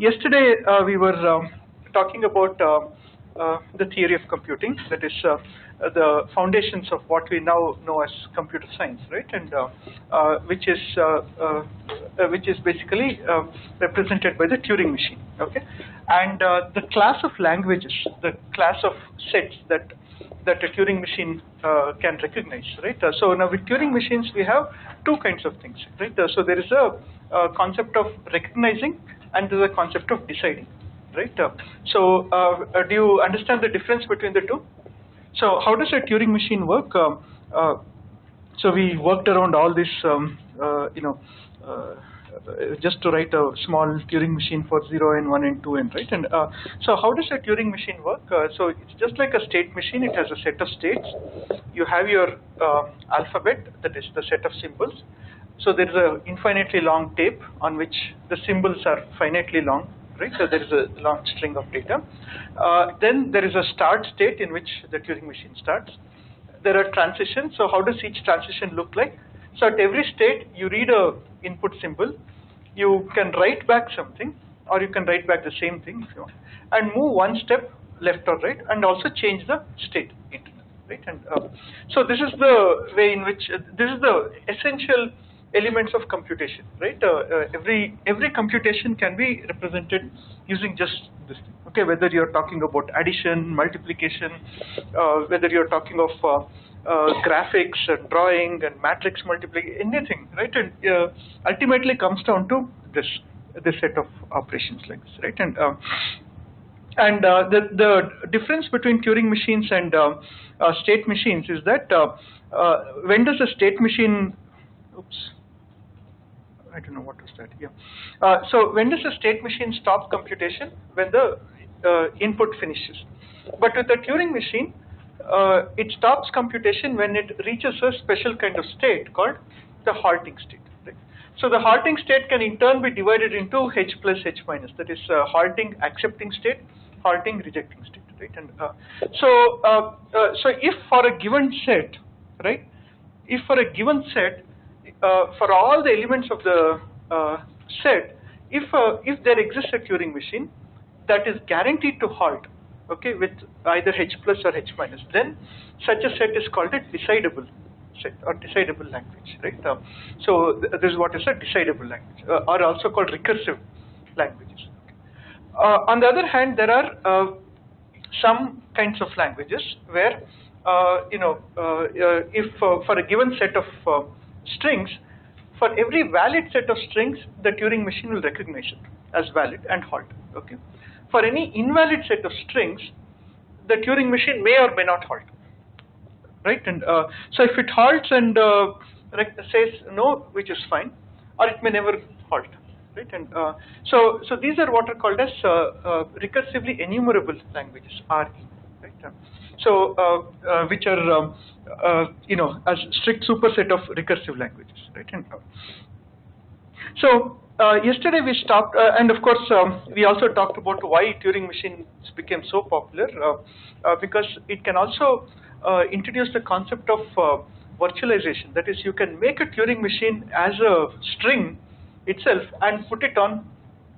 yesterday we were talking about the theory of computing, that is the foundations of what we now know as computer science, right? And which is basically represented by the Turing machine, okay? And the class of languages, the class of sets that a Turing machine can recognize, right? So now with Turing machines we have two kinds of things, right? So there is a concept of recognizing and there is a concept of deciding, right? So do you understand the difference between the two? So how does a Turing machine work? So we worked around all this, just to write a small Turing machine for 0 and 1 and 2 and right. And so how does a Turing machine work? So it's just like a state machine. It has a set of states. You have your alphabet, that is the set of symbols. So there is an infinitely long tape on which the symbols are finitely long, right? So there is a long string of data. Then there is a start state in which the Turing machine starts. There are transitions. So how does each transition look like? So at every state, you read a input symbol. You can write back something, or you can write back the same thing if you want, and move one step left or right, and also change the state into right. And so this is the way in which this is the essential elements of computation, right? Every computation can be represented using just this thing. Okay, whether you're talking about addition, multiplication, whether you're talking of graphics and drawing and matrix multiplication, anything, right? And ultimately comes down to this set of operations like this, right? And the difference between Turing machines and state machines is that when does a state machine, oops, I don't know what was that. Yeah. So when does a state machine stop computation? When the input finishes. But with a Turing machine, it stops computation when it reaches a special kind of state called the halting state. Right? So the halting state can in turn be divided into H plus H minus. That is halting accepting state, halting rejecting state. Right? And so if for a given set, right? If for a given set, for all the elements of the set, if there exists a Turing machine that is guaranteed to halt, okay, with either H plus or H minus, then such a set is called a decidable set or decidable language, right? So this is what is a decidable language, or also called recursive languages. On the other hand, there are some kinds of languages where, if for a given set of strings, for every valid set of strings, the Turing machine will recognize it as valid and halt. Okay. For any invalid set of strings, the Turing machine may or may not halt. Right. And so if it halts and says no, which is fine, or it may never halt. Right. And so these are what are called as recursively enumerable languages, RE. Right. So which are as strict superset of recursive languages, right? And so yesterday we stopped, and of course we also talked about why Turing machines became so popular, because it can also introduce the concept of virtualization. That is, you can make a Turing machine as a string itself and put it on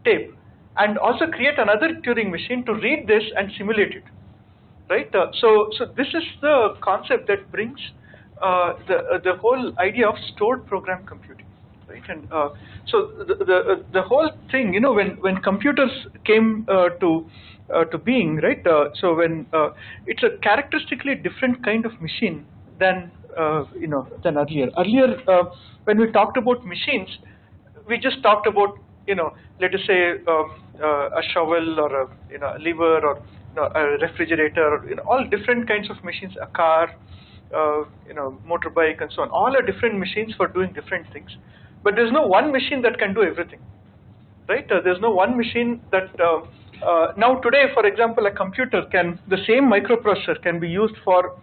tape, and also create another Turing machine to read this and simulate it. Right, so this is the concept that brings the whole idea of stored program computing, right? And so the whole thing, when computers came to being, right? So when it's a characteristically different kind of machine than than earlier. Earlier, when we talked about machines, we just talked about let us say a shovel or a lever or a refrigerator, all different kinds of machines, a car, motorbike, and so on. All are different machines for doing different things. But there's no one machine that can do everything, right? There's no one machine that now today, for example, a computer the same microprocessor can be used for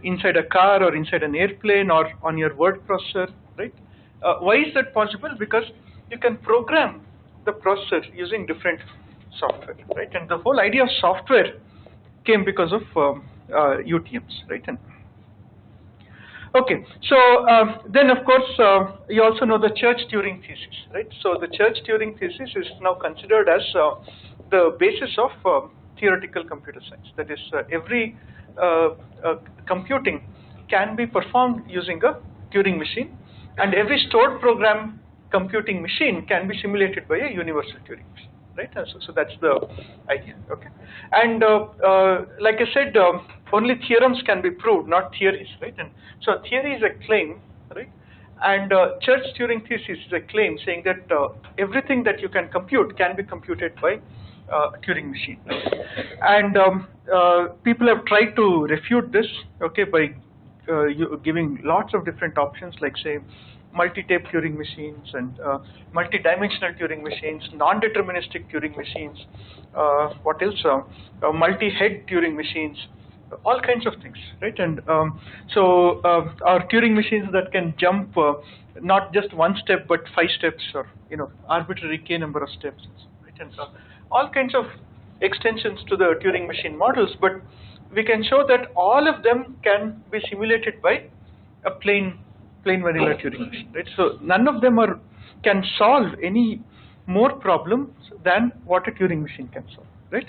inside a car or inside an airplane or on your word processor, right? Why is that possible? Because you can program the processor using different software, right? And the whole idea of software came because of UTMs, right? And Okay, so then of course you also know the Church-Turing Thesis, right? So the Church-Turing Thesis is now considered as the basis of theoretical computer science. That is, every computing can be performed using a Turing machine, and every stored program computing machine can be simulated by a universal Turing machine, right? So that's the idea, okay? And like I said, only theorems can be proved, not theories, right? And so theory is a claim, right? And Church-Turing Thesis is a claim saying that everything that you can compute can be computed by a Turing machine, right? And people have tried to refute this, okay, by giving lots of different options, like say multi-tape Turing machines and multi-dimensional Turing machines, non-deterministic Turing machines, what else? Multi-head Turing machines, all kinds of things, right? And so our Turing machines that can jump not just one step but 5 steps, or arbitrary k number of steps, right? And all kinds of extensions to the Turing machine models, but we can show that all of them can be simulated by a plain vanilla Turing machine, right? So none of them can solve any more problems than what a Turing machine can solve, right?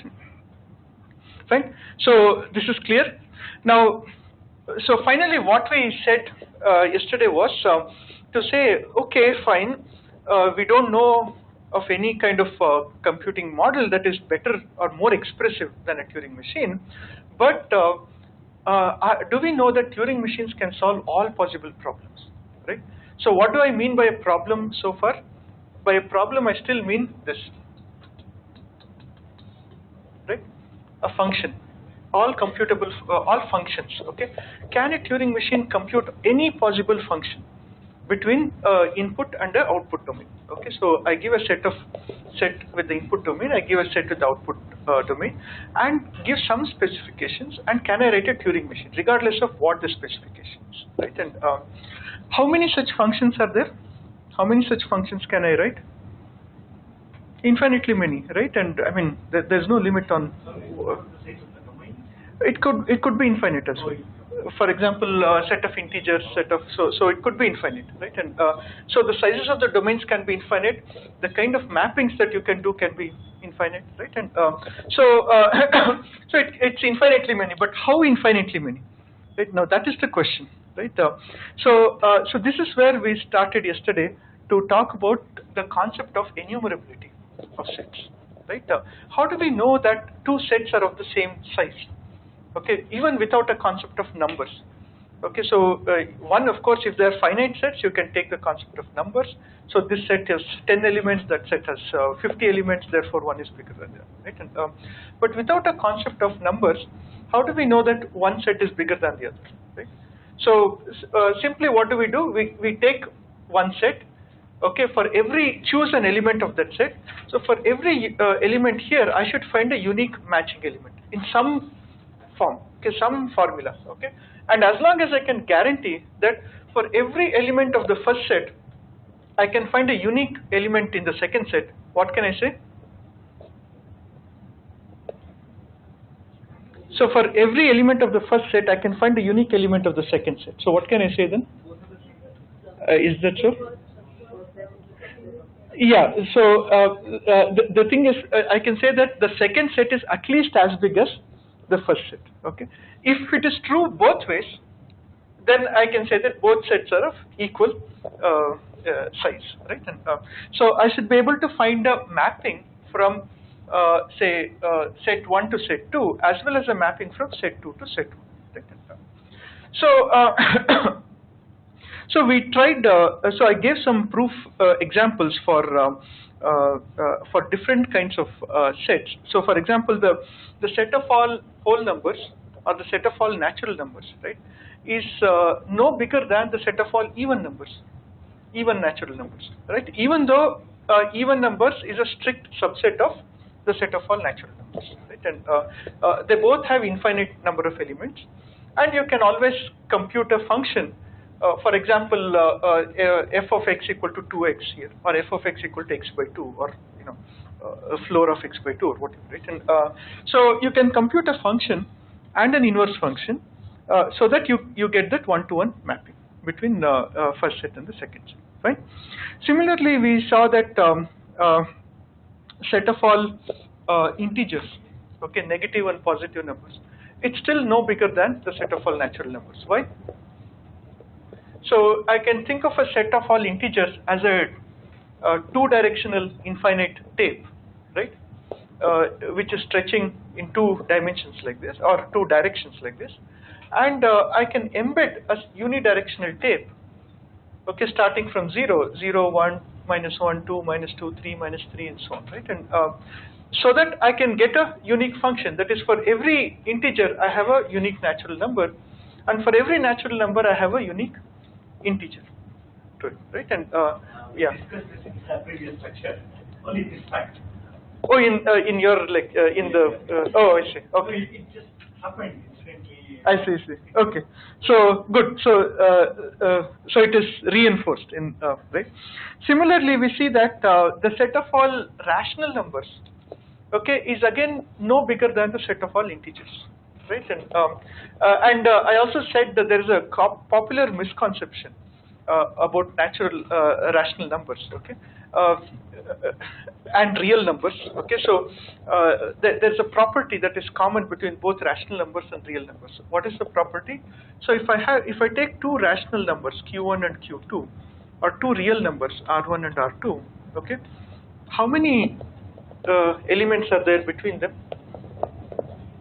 Fine. So this is clear. Now, so finally, what we said yesterday was to say, okay, fine, we don't know of any kind of computing model that is better or more expressive than a Turing machine, but do we know that Turing machines can solve all possible problems, right? So what do I mean by a problem so far? By a problem, I still mean this, right? A function, all computable, all functions, okay? Can a Turing machine compute any possible function between input and the output domain? Okay, so I give a set with the input domain, I give a set with the output domain, and give some specifications, and can I write a Turing machine regardless of what the specification is, right? And how many such functions are there? How many such functions can I write? Infinitely many, right? And I mean, there's no limit on. It could be infinite as well. For example, set of integers, so it could be infinite, right? And so the sizes of the domains can be infinite. The kind of mappings that you can do can be infinite, right? And so it's infinitely many, but how infinitely many? Right? Now that is the question, right? So this is where we started yesterday to talk about the concept of enumerability of sets, right? How do we know that two sets are of the same size? Okay, even without a concept of numbers. Okay, so one, of course, if there are finite sets, you can take the concept of numbers. So this set has 10 elements, that set has 50 elements, therefore one is bigger than the other, right? And, but without a concept of numbers, how do we know that one set is bigger than the other, right? So simply what do? We take one set, okay, choose an element of that set. So for every element here, I should find a unique matching element in some form, okay, some formula, okay, and as long as I can guarantee that for every element of the first set, I can find a unique element in the second set, what can I say? So for every element of the first set, I can find a unique element of the second set. So what can I say then? Is that so? Yeah, so the thing is, I can say that the second set is at least as big as the first set, okay? If it is true both ways, then I can say that both sets are of equal size, right? And so I should be able to find a mapping from say set 1 to set 2, as well as a mapping from set 2 to set 1, right? And, so so we tried, so I gave some proof examples for different kinds of sets. So for example, the set of all whole numbers, or the set of all natural numbers, right, is no bigger than the set of all even numbers, even natural numbers, right? Even though even numbers is a strict subset of the set of all natural numbers, right? And they both have infinite number of elements, and you can always compute a function. For example, f of x equal to 2x here, or f of x equal to x by 2, or a floor of x by 2, or whatever, right? And so you can compute a function and an inverse function so that you get that one-to-one mapping, between first set and the second set, right? Similarly, we saw that set of all integers, okay, negative and positive numbers, it's still no bigger than the set of all natural numbers. Why? So I can think of a set of all integers as a two-directional infinite tape, right? Which is stretching in two dimensions like this, or two directions like this, and I can embed a unidirectional tape, okay, starting from 0, 0, 1, minus 1, 2, minus 2, 3, minus 3, and so on, right? And so that I can get a unique function. That is, for every integer, I have a unique natural number, and for every natural number, I have a unique integer to it, right? And yeah. We discussed this in the previous lecture. Only this fact. Oh, in your like in the oh, I see. Okay. It just happened instantly. I see. Okay. So good. So it is reinforced in right. Similarly, we see that the set of all rational numbers, okay, is again no bigger than the set of all integers, right? And I also said that there is a popular misconception about natural rational numbers, okay, and real numbers, okay. So there's a property that is common between both rational numbers and real numbers. What is the property? So if I take two rational numbers, Q1 and Q2, or two real numbers, R1 and R2, okay, how many elements are there between them?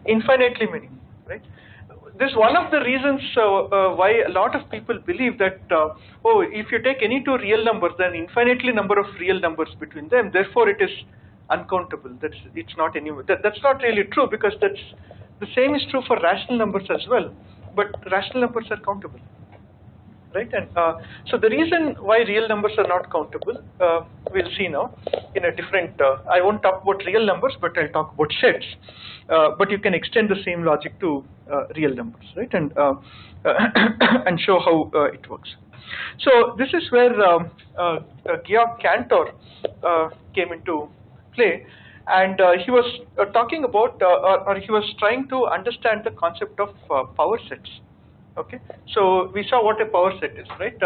Infinitely many, right? This is one of the reasons why a lot of people believe that oh, if you take any two real numbers, then infinitely number of real numbers between them, therefore it is uncountable. It's not anywhere. That's not really true, because the same is true for rational numbers as well. But rational numbers are countable, right? And so the reason why real numbers are not countable, we'll see now in a different. I won't talk about real numbers, but I'll talk about sets. But you can extend the same logic to real numbers, right? And and show how it works. So this is where Georg Cantor came into play, and he was talking about, or he was trying to understand the concept of power sets. Okay, so we saw what a power set is, right?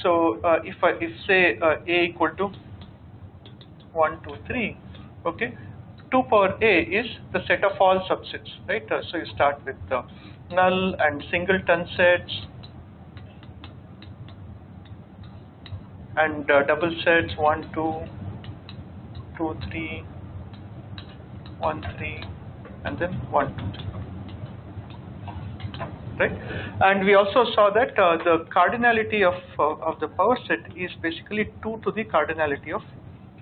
So if say A equal to 1, 2, 3, okay, 2 power A is the set of all subsets, right? So you start with null and singleton sets, and double sets 1, 2, 2, 3, 1, 3, and then 1, 2, 3. Right? And we also saw that the cardinality of the power set is basically 2 to the cardinality of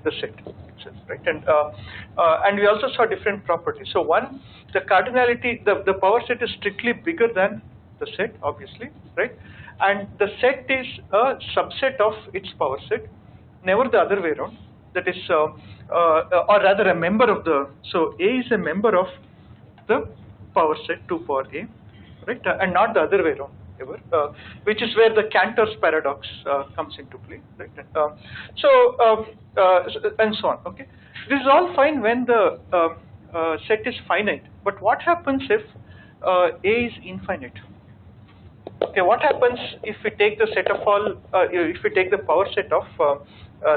the set itself, right? And we also saw different properties. So one, the cardinality, the power set is strictly bigger than the set, obviously, right? And the set is a subset of its power set, never the other way around. That is, or rather a member of the, so A is a member of the power set 2 power A, right? And not the other way around ever, which is where the Cantor's paradox comes into play, right? And so on. Okay, this is all fine when the set is finite. But what happens if A is infinite? Okay, what happens if we take the set of all, if we take the power set of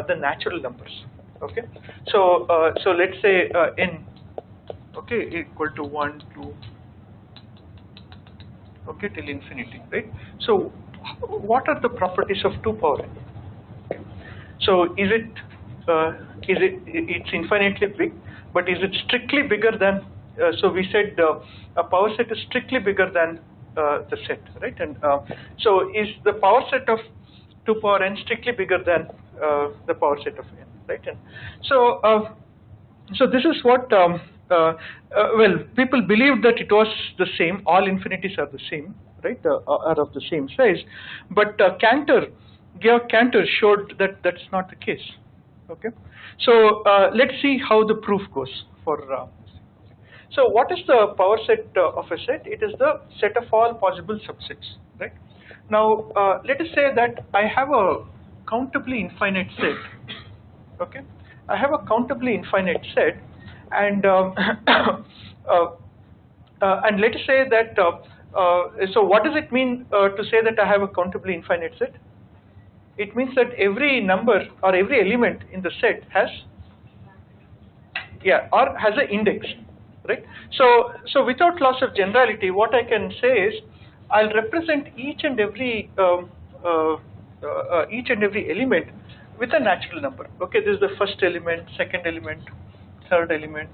the natural numbers? Okay, so let's say n, okay, equal to 1, 2. Okay, till infinity, right? So what are the properties of 2 power n? Okay. So it's infinitely big, but is it strictly bigger than, so we said a power set is strictly bigger than the set, right? And so is the power set of 2 power n strictly bigger than the power set of n, right? And so so this is what well, people believed that it was the same, all infinities are the same, right, are of the same size, but Georg Cantor showed that that's not the case. Okay, so let's see how the proof goes for so what is the power set of a set? It is the set of all possible subsets, right? Now let us say that I have a countably infinite set. Okay, I have a countably infinite set, and let us say that So what does it mean to say that I have a countably infinite set? It means that every number or every element in the set has, or has an index, right? So without loss of generality, what I can say is I'll represent each and every element with a natural number. Okay, this is the first element, second element, third element,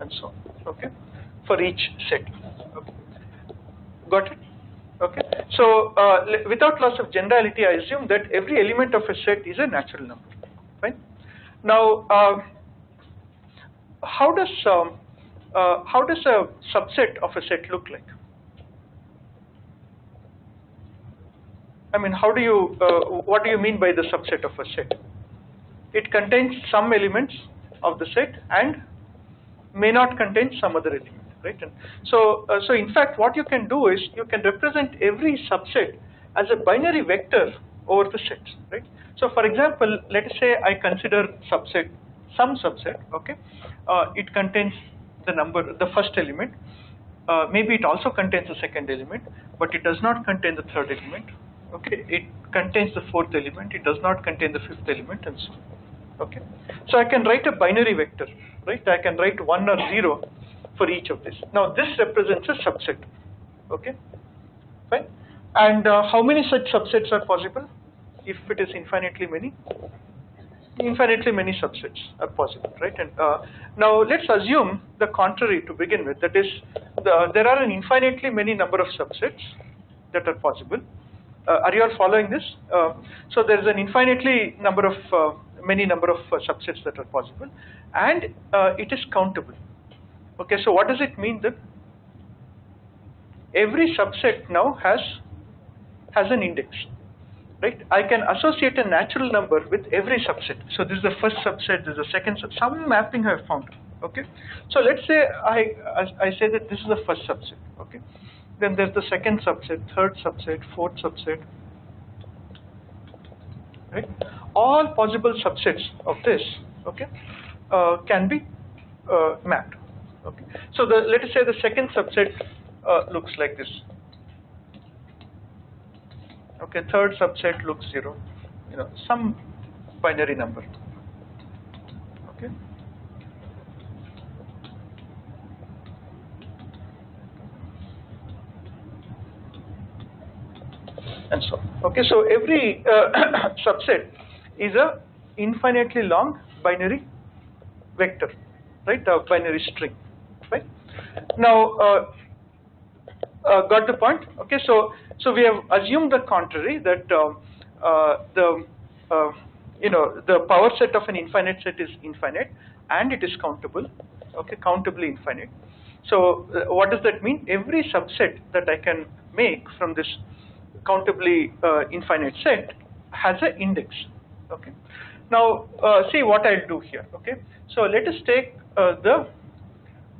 and so on. Okay, for each set. Okay. Got it? Okay. So without loss of generality, I assume that every element of a set is a natural number. Fine. Now, how does a subset of a set look like? I mean, how do you? What do you mean by the subset of a set? It contains some elements of the set and may not contain some other element, right? And so in fact, what you can do is you can represent every subset as a binary vector over the sets, right? So, for example, let us say I consider some subset. Okay, it contains the first element. Maybe it also contains the second element, but it does not contain the third element. Okay, it contains the fourth element, it does not contain the fifth element, and so on. Okay, so I can write a binary vector, right? I can write 1 or 0 for each of this. Now this represents a subset. Okay, fine. And how many such subsets are possible? If it is infinitely many subsets are possible, right? And now let's assume the contrary to begin with. That is, there are an infinitely many number of subsets that are possible. Are you all following this? So there is an infinitely many number of subsets that are possible, and it is countable. Okay, so what does it mean then? Every subset now has an index, right? I can associate a natural number with every subset. So this is the first subset, this is the second subset, some mapping I have found. Okay, so let's say I say that this is the first subset. Okay. Then there's the second subset, third subset, fourth subset, right? All possible subsets of this, okay, can be mapped. Okay. So let us say the second subset looks like this. Okay, third subset looks 0. Some binary number. Okay. And so on. Okay, so every subset is a infinitely long binary vector, right? A binary string, right? Now, got the point? Okay, so we have assumed the contrary, that the power set of an infinite set is infinite and it is countable. Okay, countably infinite. So what does that mean? Every subset that I can make from this countably infinite set has an index. Okay. Now see what I'll do here. Okay. So let us take the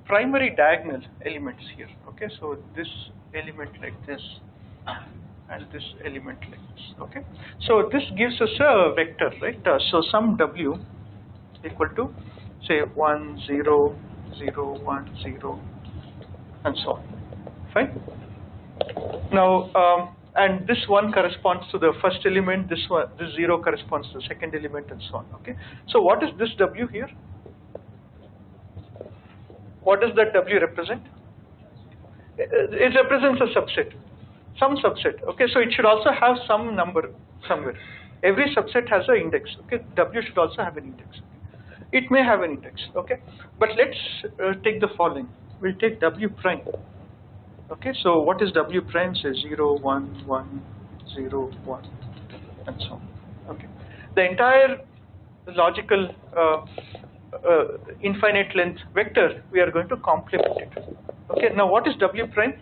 primary diagonal elements here. Okay. So this element like this and this element like this. Okay. So this gives us a vector, right? So some w equal to say 1 0 0 1 0 and so on. Fine. Now and this 1 corresponds to the first element, this 0 corresponds to the second element, and so on. Okay. So what is this w here? What does that w represent? It represents a subset, some subset. Okay. So it should also have some number somewhere. Every subset has an index. Okay. W should also have an index. It may have an index. Okay. But let's take the following. We'll take w prime. Okay, so what is w prime? Say 0, 1, 1, 0, 1, and so on. Okay, the entire logical infinite length vector, we are going to complement it. Okay, now what is w prime?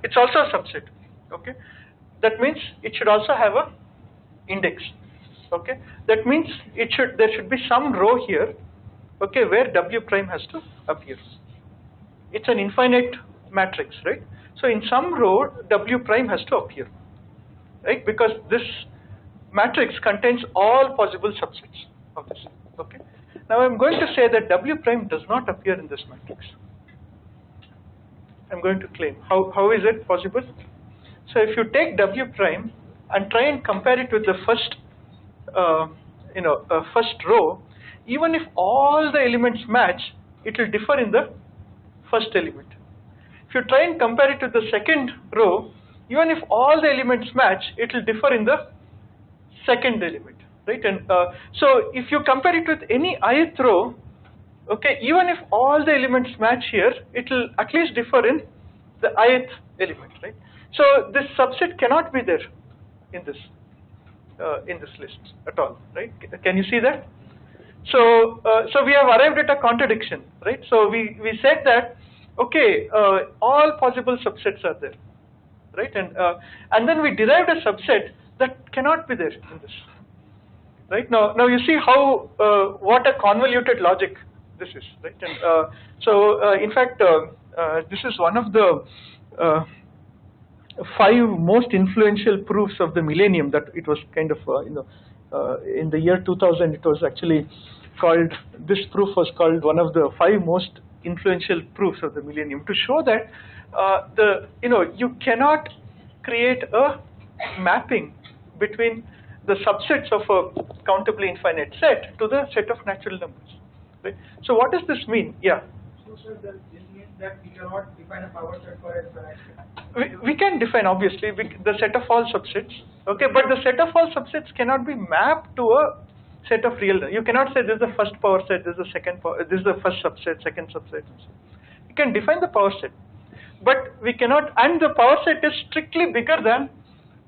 It's also a subset. Okay, that means it should also have a index. Okay, that means there should be some row here. Okay, where w prime has to appear. It's an infinite matrix, right? So in some row w prime has to appear, right? Because this matrix contains all possible subsets of this. Okay. Now I'm going to say that w prime does not appear in this matrix. I'm going to claim. How is it possible? So if you take W prime and try and compare it with the first, first row, even if all the elements match, it will differ in the first element. If you try and compare it with the second row, even if all the elements match, it will differ in the second element, right? And so if you compare it with any ith row, okay, even if all the elements match here, it will at least differ in the ith element, right? So this subset cannot be there in this list at all, right? Can you see that? So so we have arrived at a contradiction, right? So we said that, okay, all possible subsets are there, right? And then we derived a subset that cannot be there in this, right? Now you see how what a convoluted logic this is, right? And so in fact, this is one of the 5 most influential proofs of the millennium. That it was kind of in the year 2000, it was actually called, this proof was called one of the 5 most influential proofs of the millennium, to show that you cannot create a mapping between the subsets of a countably infinite set to the set of natural numbers, right? So what does this mean? Yeah. So sir, this means that we cannot define a power set for a finite set. We can define, obviously, the set of all subsets, okay, but the set of all subsets cannot be mapped to a set of real. You cannot say this is the first power set, this is the second power, this is the first subset, second subset, and so on. You can define the power set, but we cannot, and the power set is strictly bigger than,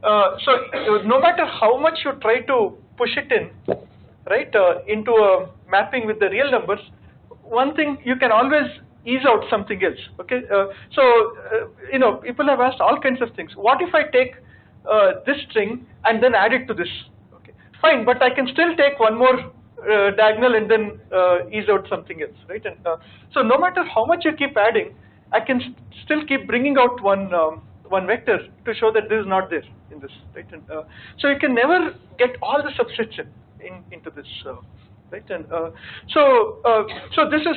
so no matter how much you try to push it in, right, into a mapping with the real numbers, one thing you can always ease out something else, okay? People have asked all kinds of things. What if I take this string and then add it to this? Okay, fine, but I can still take one more diagonal and then ease out something else, right? And so no matter how much you keep adding, I can still keep bringing out one vector to show that this is not there in this, right? And so you can never get all the subsets into this, right? And so this is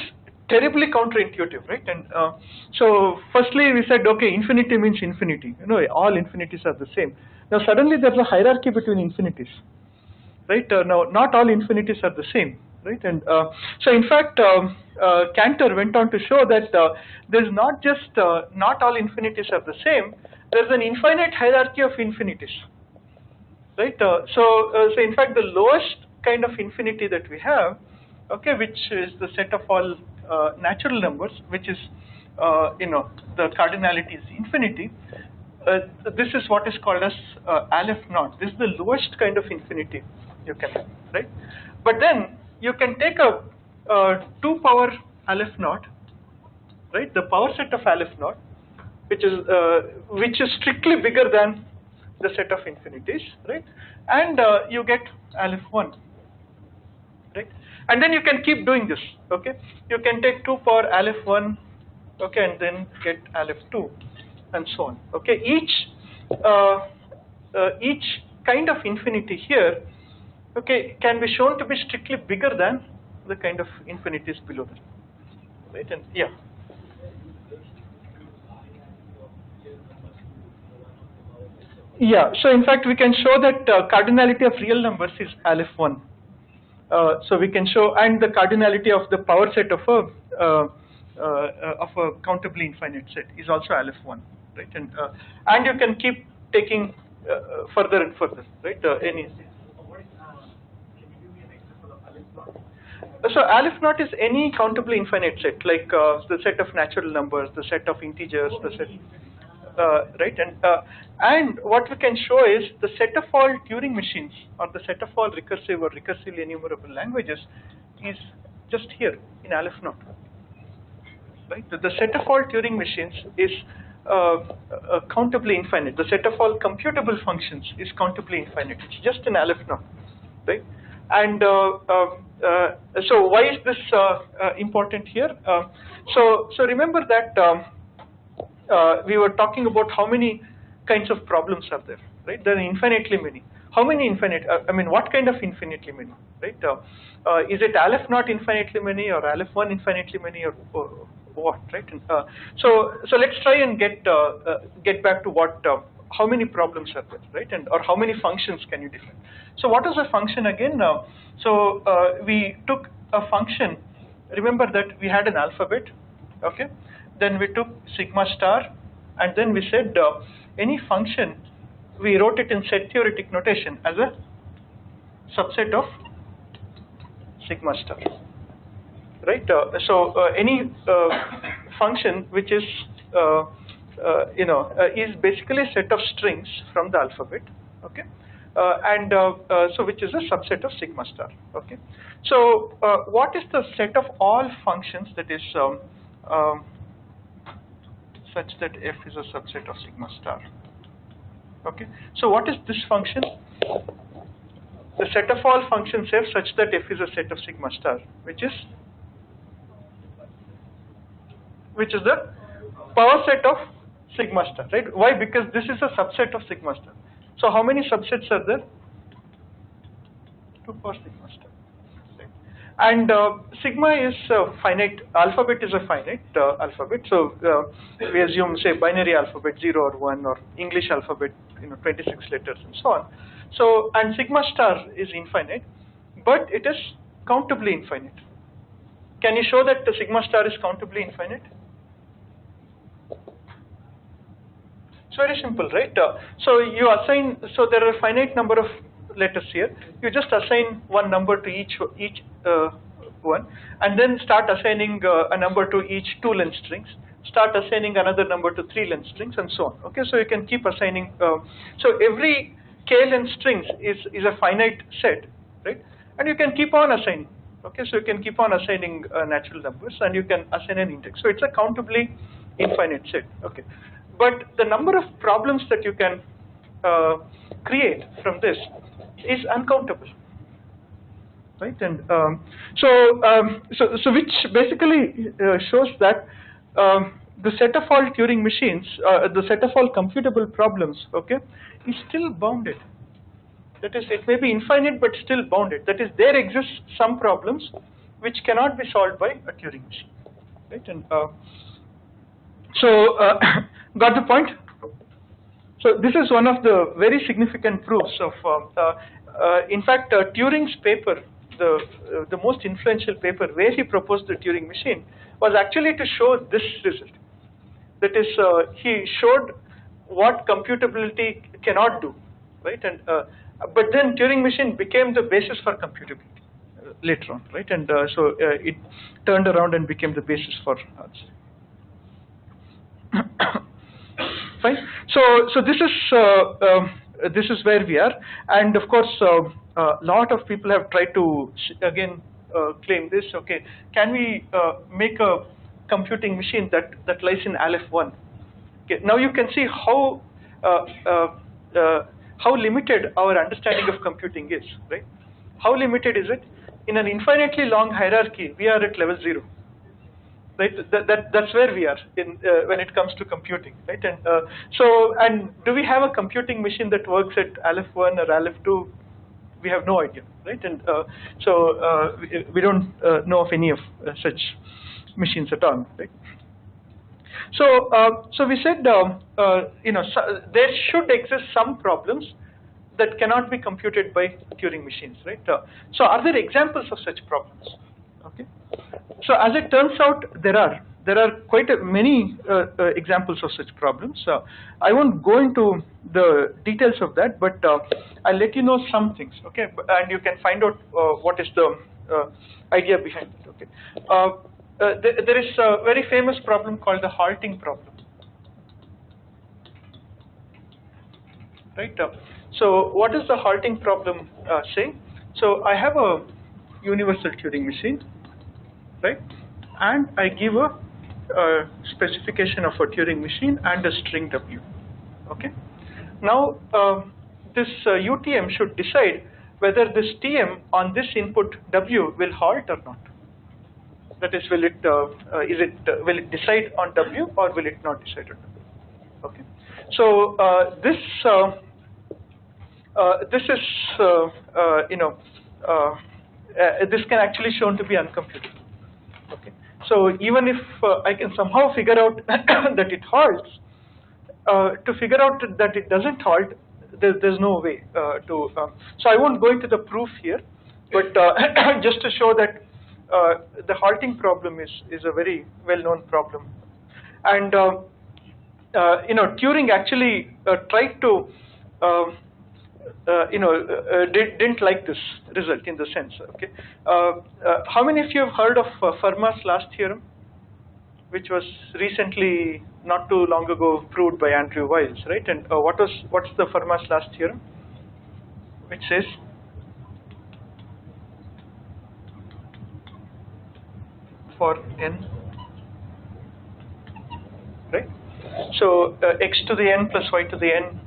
terribly counterintuitive, right? And so firstly we said, okay, infinity means infinity. All infinities are the same. Now suddenly there's a hierarchy between infinities, right? Now not all infinities are the same, right? And so in fact, Cantor went on to show that there's not just not all infinities are the same. There's an infinite hierarchy of infinities, right? So in fact, the lowest kind of infinity that we have, okay, which is the set of all natural numbers, which is the cardinality is infinity. This is what is called as Aleph naught. This is the lowest kind of infinity you can have, right? But then you can take a 2 power Aleph naught, right? The power set of Aleph naught, which is strictly bigger than the set of infinities, right? And you get Aleph 1, right? And then you can keep doing this, okay? You can take 2 power Aleph 1, okay, and then get Aleph 2, and so on, okay? Each kind of infinity here, okay, can be shown to be strictly bigger than the kind of infinities below that, right? And yeah. Yeah, so in fact we can show that cardinality of real numbers is Aleph 1. So we can show, and the cardinality of the power set of a countably infinite set is also Aleph 1, right? And you can keep taking further and further, right? So Aleph naught is any countably infinite set, like the set of natural numbers, the set of integers, the set, right? And what we can show is the set of all Turing machines, or the set of all recursive or recursively enumerable languages, is just here in Aleph naught, right? The set of all Turing machines is countably infinite. The set of all computable functions is countably infinite. It's just in Aleph naught, right? And so why is this important here? So remember that we were talking about how many kinds of problems are there, right? There are infinitely many. How many infinite? I mean, what kind of infinitely many, right? Is it Aleph naught infinitely many, or Aleph 1 infinitely many, or what, right? And, so let's try and get back to what how many problems are there, right? And or how many functions can you define? So what is a function again? We took a function. Remember that we had an alphabet, okay? Then we took sigma star, and then we said any function, we wrote it in set theoretic notation as a subset of sigma star, right? Any function which is is basically a set of strings from the alphabet, okay? So which is a subset of sigma star, okay? So what is the set of all functions that is such that f is a subset of sigma star? Okay, so what is this function? The set of all functions f such that f is a set of sigma star, which is the power set of sigma star, right? Why? Because this is a subset of sigma star. So how many subsets are there? 2 power sigma star. Right. And sigma is finite. Alphabet is a finite alphabet. So we assume, say, binary alphabet 0 or 1, or English alphabet 26 letters and so on. So, and sigma star is infinite, but it is countably infinite. Can you show that the sigma star is countably infinite? It's very simple, right? So you assign, so there are a finite number of letters here. You just assign one number to each one, and then start assigning a number to each 2 length strings. Start assigning another number to 3 length strings, and so on. Okay, so you can keep assigning. So every k length strings is a finite set, right? And you can keep on assigning. Okay, so you can keep on assigning natural numbers, and you can assign an index. So it's a countably infinite set. Okay, but the number of problems that you can create from this is uncountable, right? And so which basically shows that the set of all Turing machines, the set of all computable problems, okay, is still bounded. That is, it may be infinite, but still bounded. That is, there exist some problems which cannot be solved by a Turing machine, right? And got the point? So this is one of the very significant proofs of, in fact, Turing's paper, the most influential paper where he proposed the Turing machine, was actually to show this result. That is, he showed what computability cannot do, right? And but then Turing machine became the basis for computability later on, right? And so it turned around and became the basis for others. Fine. So this is where we are, and of course, a lot of people have tried to again claim this. Okay, can we make a computing machine that lies in Aleph 1? Okay, now you can see how limited our understanding of computing is, right? How limited is it? In an infinitely long hierarchy, we are at level 0. Right? That's where we are in when it comes to computing, right? And and do we have a computing machine that works at Aleph 1 or Aleph 2? We have no idea, right? And we don't know of any of such machines at all, right? So we said there should exist some problems that cannot be computed by Turing machines, right? So are there examples of such problems? Okay. So as it turns out, there are quite many examples of such problems. I won't go into the details of that, but I'll let you know some things. Okay, and you can find out what is the idea behind it. Okay, there is a very famous problem called the halting problem. Right. So what does the halting problem say? So I have a universal Turing machine, right? And I give a specification of a Turing machine and a string W. Okay. Now this UTM should decide whether this TM on this input W will halt or not. That is, will it decide on W or will it not decide on W? Okay. So this is this can actually shown to be uncomputable. Okay. So even if I can somehow figure out that it halts, to figure out that it doesn't halt, there's no way to. So I won't go into the proof here, but just to show that the halting problem is a very well-known problem, and Turing actually tried to. Didn't like this result in the sense. Okay, how many of you have heard of Fermat's last theorem, which was recently, not too long ago, proved by Andrew Wiles, right? And what's the Fermat's last theorem, which says for n, right? So x to the n plus y to the n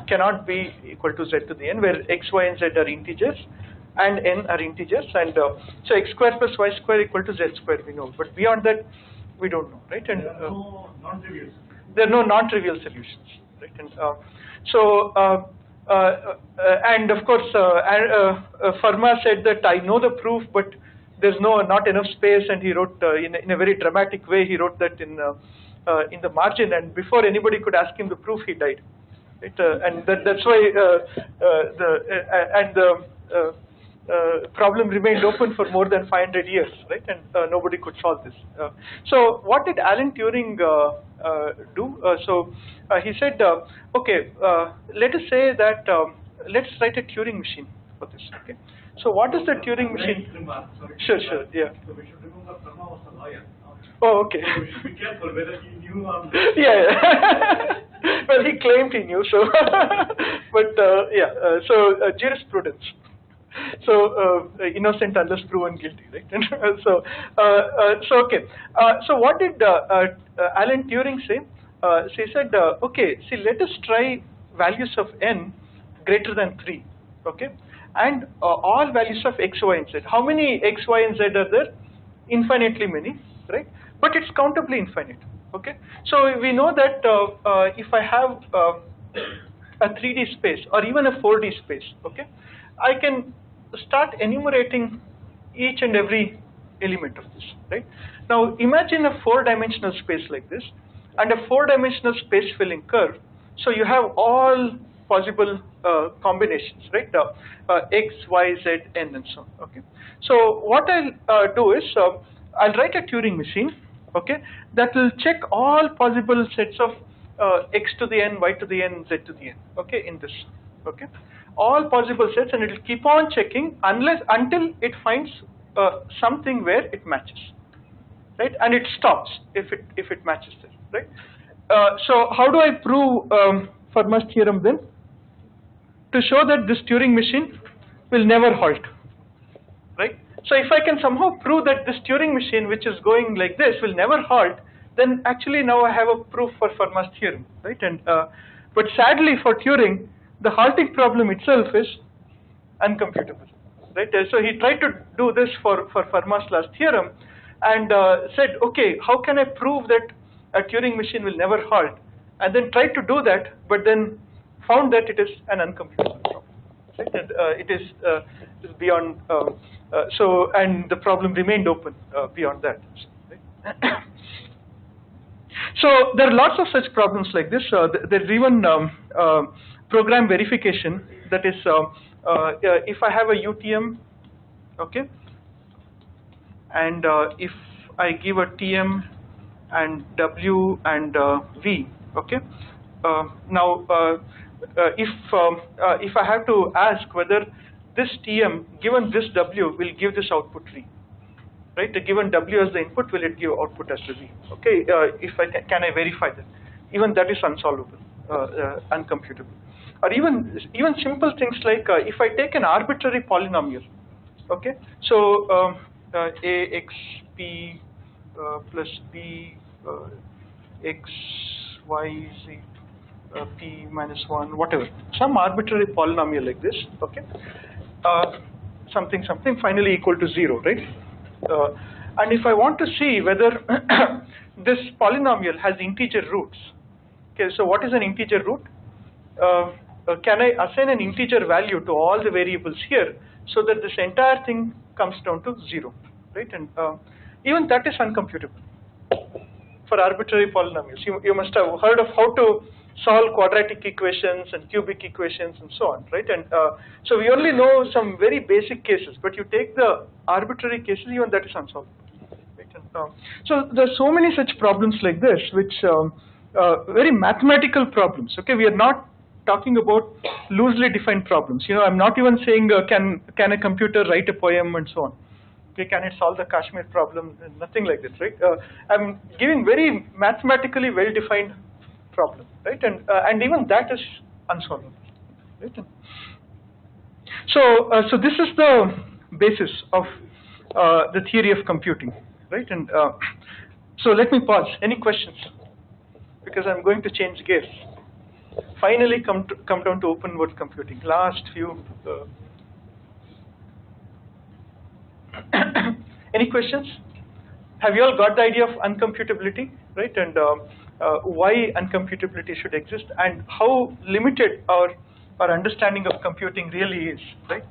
cannot be equal to z to the n, where x, y, and z are integers, and n are integers, and so x square plus y square equal to z square we know, but beyond that we don't know, right? And there are no non-trivial solutions, right? And and of course Fermat said that I know the proof, but there's not enough space, and he wrote in a very dramatic way. He wrote that in the margin, and before anybody could ask him the proof, he died. Right? And that's why the problem remained open for more than 500 years, right? And nobody could solve this. So what did Alan Turing do? He said, okay, let us say that let's write a Turing machine for this. Okay. So what is the Turing machine? Sure, yeah. So we should remember Fermat was a lawyer. Oh, okay. So we should be careful whether he knew or not. Yeah. Well, he claimed he knew, so but so jurisprudence. So innocent unless proven guilty, right? So okay. So what did Alan Turing say? So he said, okay, see, let us try values of n greater than 3, okay, and all values of x, y, and z. How many x, y, and z are there? Infinitely many, right? But it's countably infinite. Okay, so we know that if I have a 3D space or even a 4D space, okay, I can start enumerating each and every element of this, right? Now imagine a 4-dimensional space like this and a 4-dimensional space filling curve. So you have all possible combinations, right? X, Y, Z, N, and so on. Okay. So what I'll do is I'll write a Turing machine, okay, that will check all possible sets of x to the n, y to the n, z to the n, okay, in this, okay, all possible sets, and it will keep on checking until it finds something where it matches, right, and it stops if it matches there, right. So how do I prove Fermat's theorem then? To show that this Turing machine will never halt, right? So if I can somehow prove that this Turing machine, which is going like this, will never halt, then actually now I have a proof for Fermat's theorem, right? And but sadly for Turing, the halting problem itself is uncomputable, right? So he tried to do this for Fermat's last theorem, and said, okay, how can I prove that a Turing machine will never halt? And then tried to do that, but then found that it is an uncomputable problem. Right? And it is beyond. And the problem remained open beyond that. Right? So there are lots of such problems like this. There's even program verification. That is, if I have a UTM, okay, and if I give a TM and W and V, okay. Now, if I have to ask whether this TM given this W will give this output V, right? The given W as the input, will it give output as the V? Okay, if can I verify that? Even that is unsolvable, uncomputable. Or even simple things like if I take an arbitrary polynomial, okay? So AX P plus B X Y Z P minus 1, whatever, some arbitrary polynomial like this, okay, something finally equal to 0, right? And if I want to see whether this polynomial has integer roots, okay, so what is an integer root? Can I assign an integer value to all the variables here so that this entire thing comes down to 0, right? And even that is uncomputable for arbitrary polynomials. You must have heard of how to solve quadratic equations and cubic equations and so on, right? And so we only know some very basic cases, but you take the arbitrary cases, even that is unsolvable. Right? And, so there are so many such problems like this, which very mathematical problems. Okay, we are not talking about loosely defined problems. You know, I'm not even saying can a computer write a poem and so on. Okay, can it solve the Kashmir problem? Nothing like that, right? I'm giving very mathematically well-defined problem, right? And even that is unsolvable, right? So this is the basis of the theory of computing, right? And so let me pause. Any questions? Because I'm going to change gears. Finally, come down to open world computing. Last few. Any questions? Have you all got the idea of uncomputability, right? And why uncomputability should exist, and how limited our understanding of computing really is, right?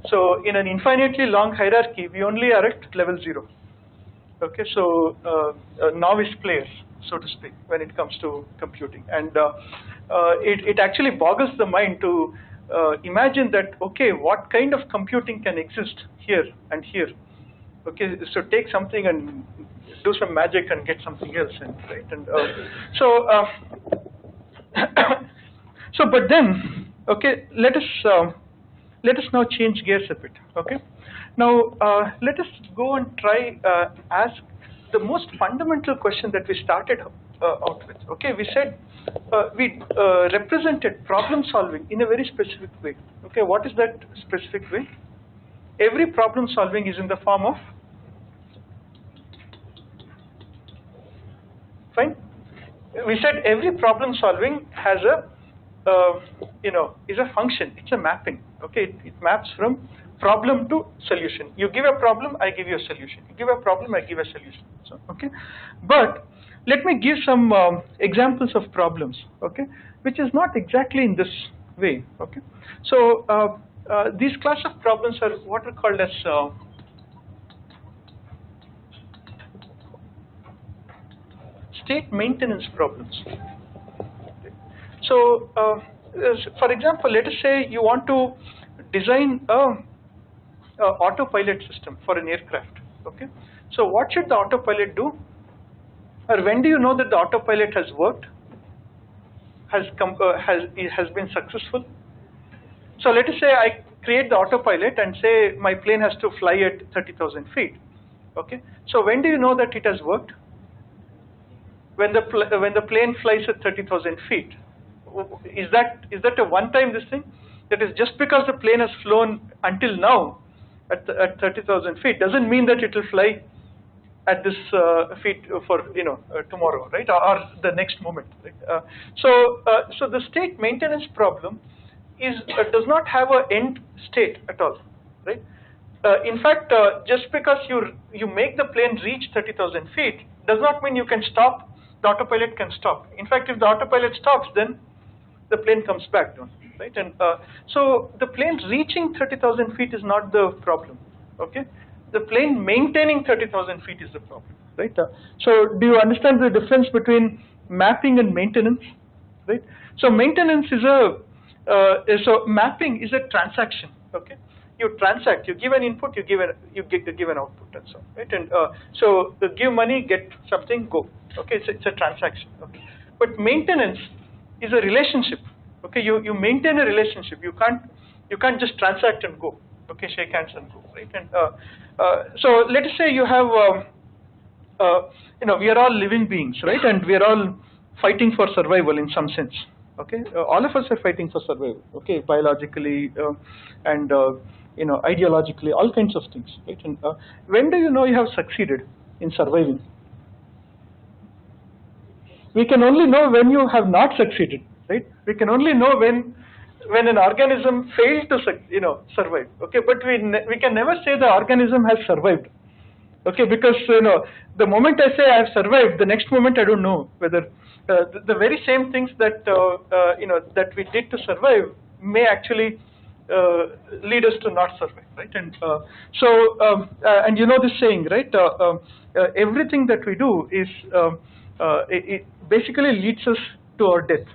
So in an infinitely long hierarchy, we only are at level 0. Okay, so novice players, so to speak, when it comes to computing, and it actually boggles the mind to imagine that, okay, what kind of computing can exist here and here. Okay, so take something and do some magic and get something else, and right, and so but then, okay, let us now change gears a bit. Okay, now let us go and try ask the most fundamental question that we started out with. Okay, we said we represented problem solving in a very specific way. Okay, what is that specific way? Every problem solving is in the form of, fine. We said every problem solving has a, is a function. It's a mapping. Okay, it maps from problem to solution. You give a problem, I give you a solution. You give a problem, I give a solution. So, okay, but let me give some examples of problems. Okay, which is not exactly in this way. Okay, so these class of problems are what are called as state maintenance problems. So, for example, let us say you want to design a autopilot system for an aircraft. Okay, so what should the autopilot do? Or when do you know that the autopilot has worked? Has been successful? So let us say I create the autopilot and say my plane has to fly at 30,000 feet. Okay, so when do you know that it has worked? When the plane flies at 30,000 feet. Is that a one-time this thing? That is, just because the plane has flown until now at 30,000 feet doesn't mean that it will fly at this feet for tomorrow, right, or the next moment. Right? So the state maintenance problem does not have an end state at all, right? In fact, just because you make the plane reach 30,000 feet does not mean you can stop. The autopilot can stop. In fact, if the autopilot stops, then the plane comes back down, right? And so the plane reaching 30,000 feet is not the problem. Okay, the plane maintaining 30,000 feet is the problem, right? So do you understand the difference between mapping and maintenance, right? So maintenance is so mapping is a transaction. Okay, you transact, you give an input, you give an output, and so on, right? And so give money, get something, go. Okay, it's a transaction. Okay, but maintenance is a relationship. Okay, you maintain a relationship. You can't just transact and go. Okay, shake hands and go, right? And so let us say you have we are all living beings, right? And we are all fighting for survival in some sense. Okay, all of us are fighting for survival. Okay, biologically and ideologically, all kinds of things, right? And when do you know you have succeeded in surviving? We can only know when you have not succeeded, right? We can only know when an organism failed to survive. Okay, but we can never say the organism has survived. Okay, because the moment I say I have survived, the next moment I don't know whether the very same things that that we did to survive may actually lead us to not survive, right? And and you know this saying, right? Everything that we do is it basically leads us to our death,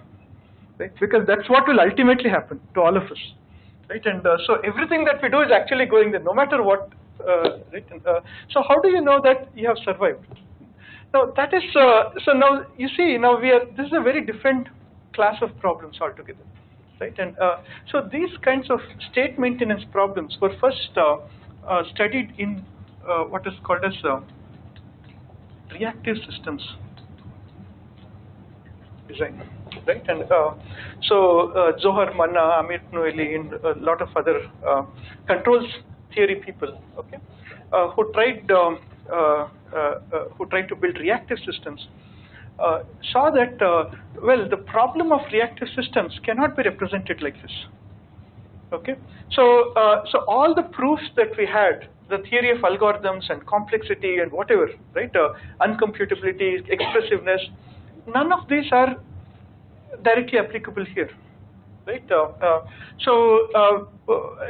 right? Because that's what will ultimately happen to all of us, right? And so everything that we do is actually going there, no matter what, right? And, so how do you know that you have survived? Now that is so. Now you see, now this is a very different class of problems altogether, right? And so these kinds of state maintenance problems were first studied in what is called as reactive systems design, right? And so Zohar Manna, Amit Noeli, and a lot of other controls theory people, okay, who tried to build reactive systems, saw that well, the problem of reactive systems cannot be represented like this. Okay, so so all the proofs that we had, the theory of algorithms and complexity and whatever, right, uncomputability, expressiveness, none of these are directly applicable here, right?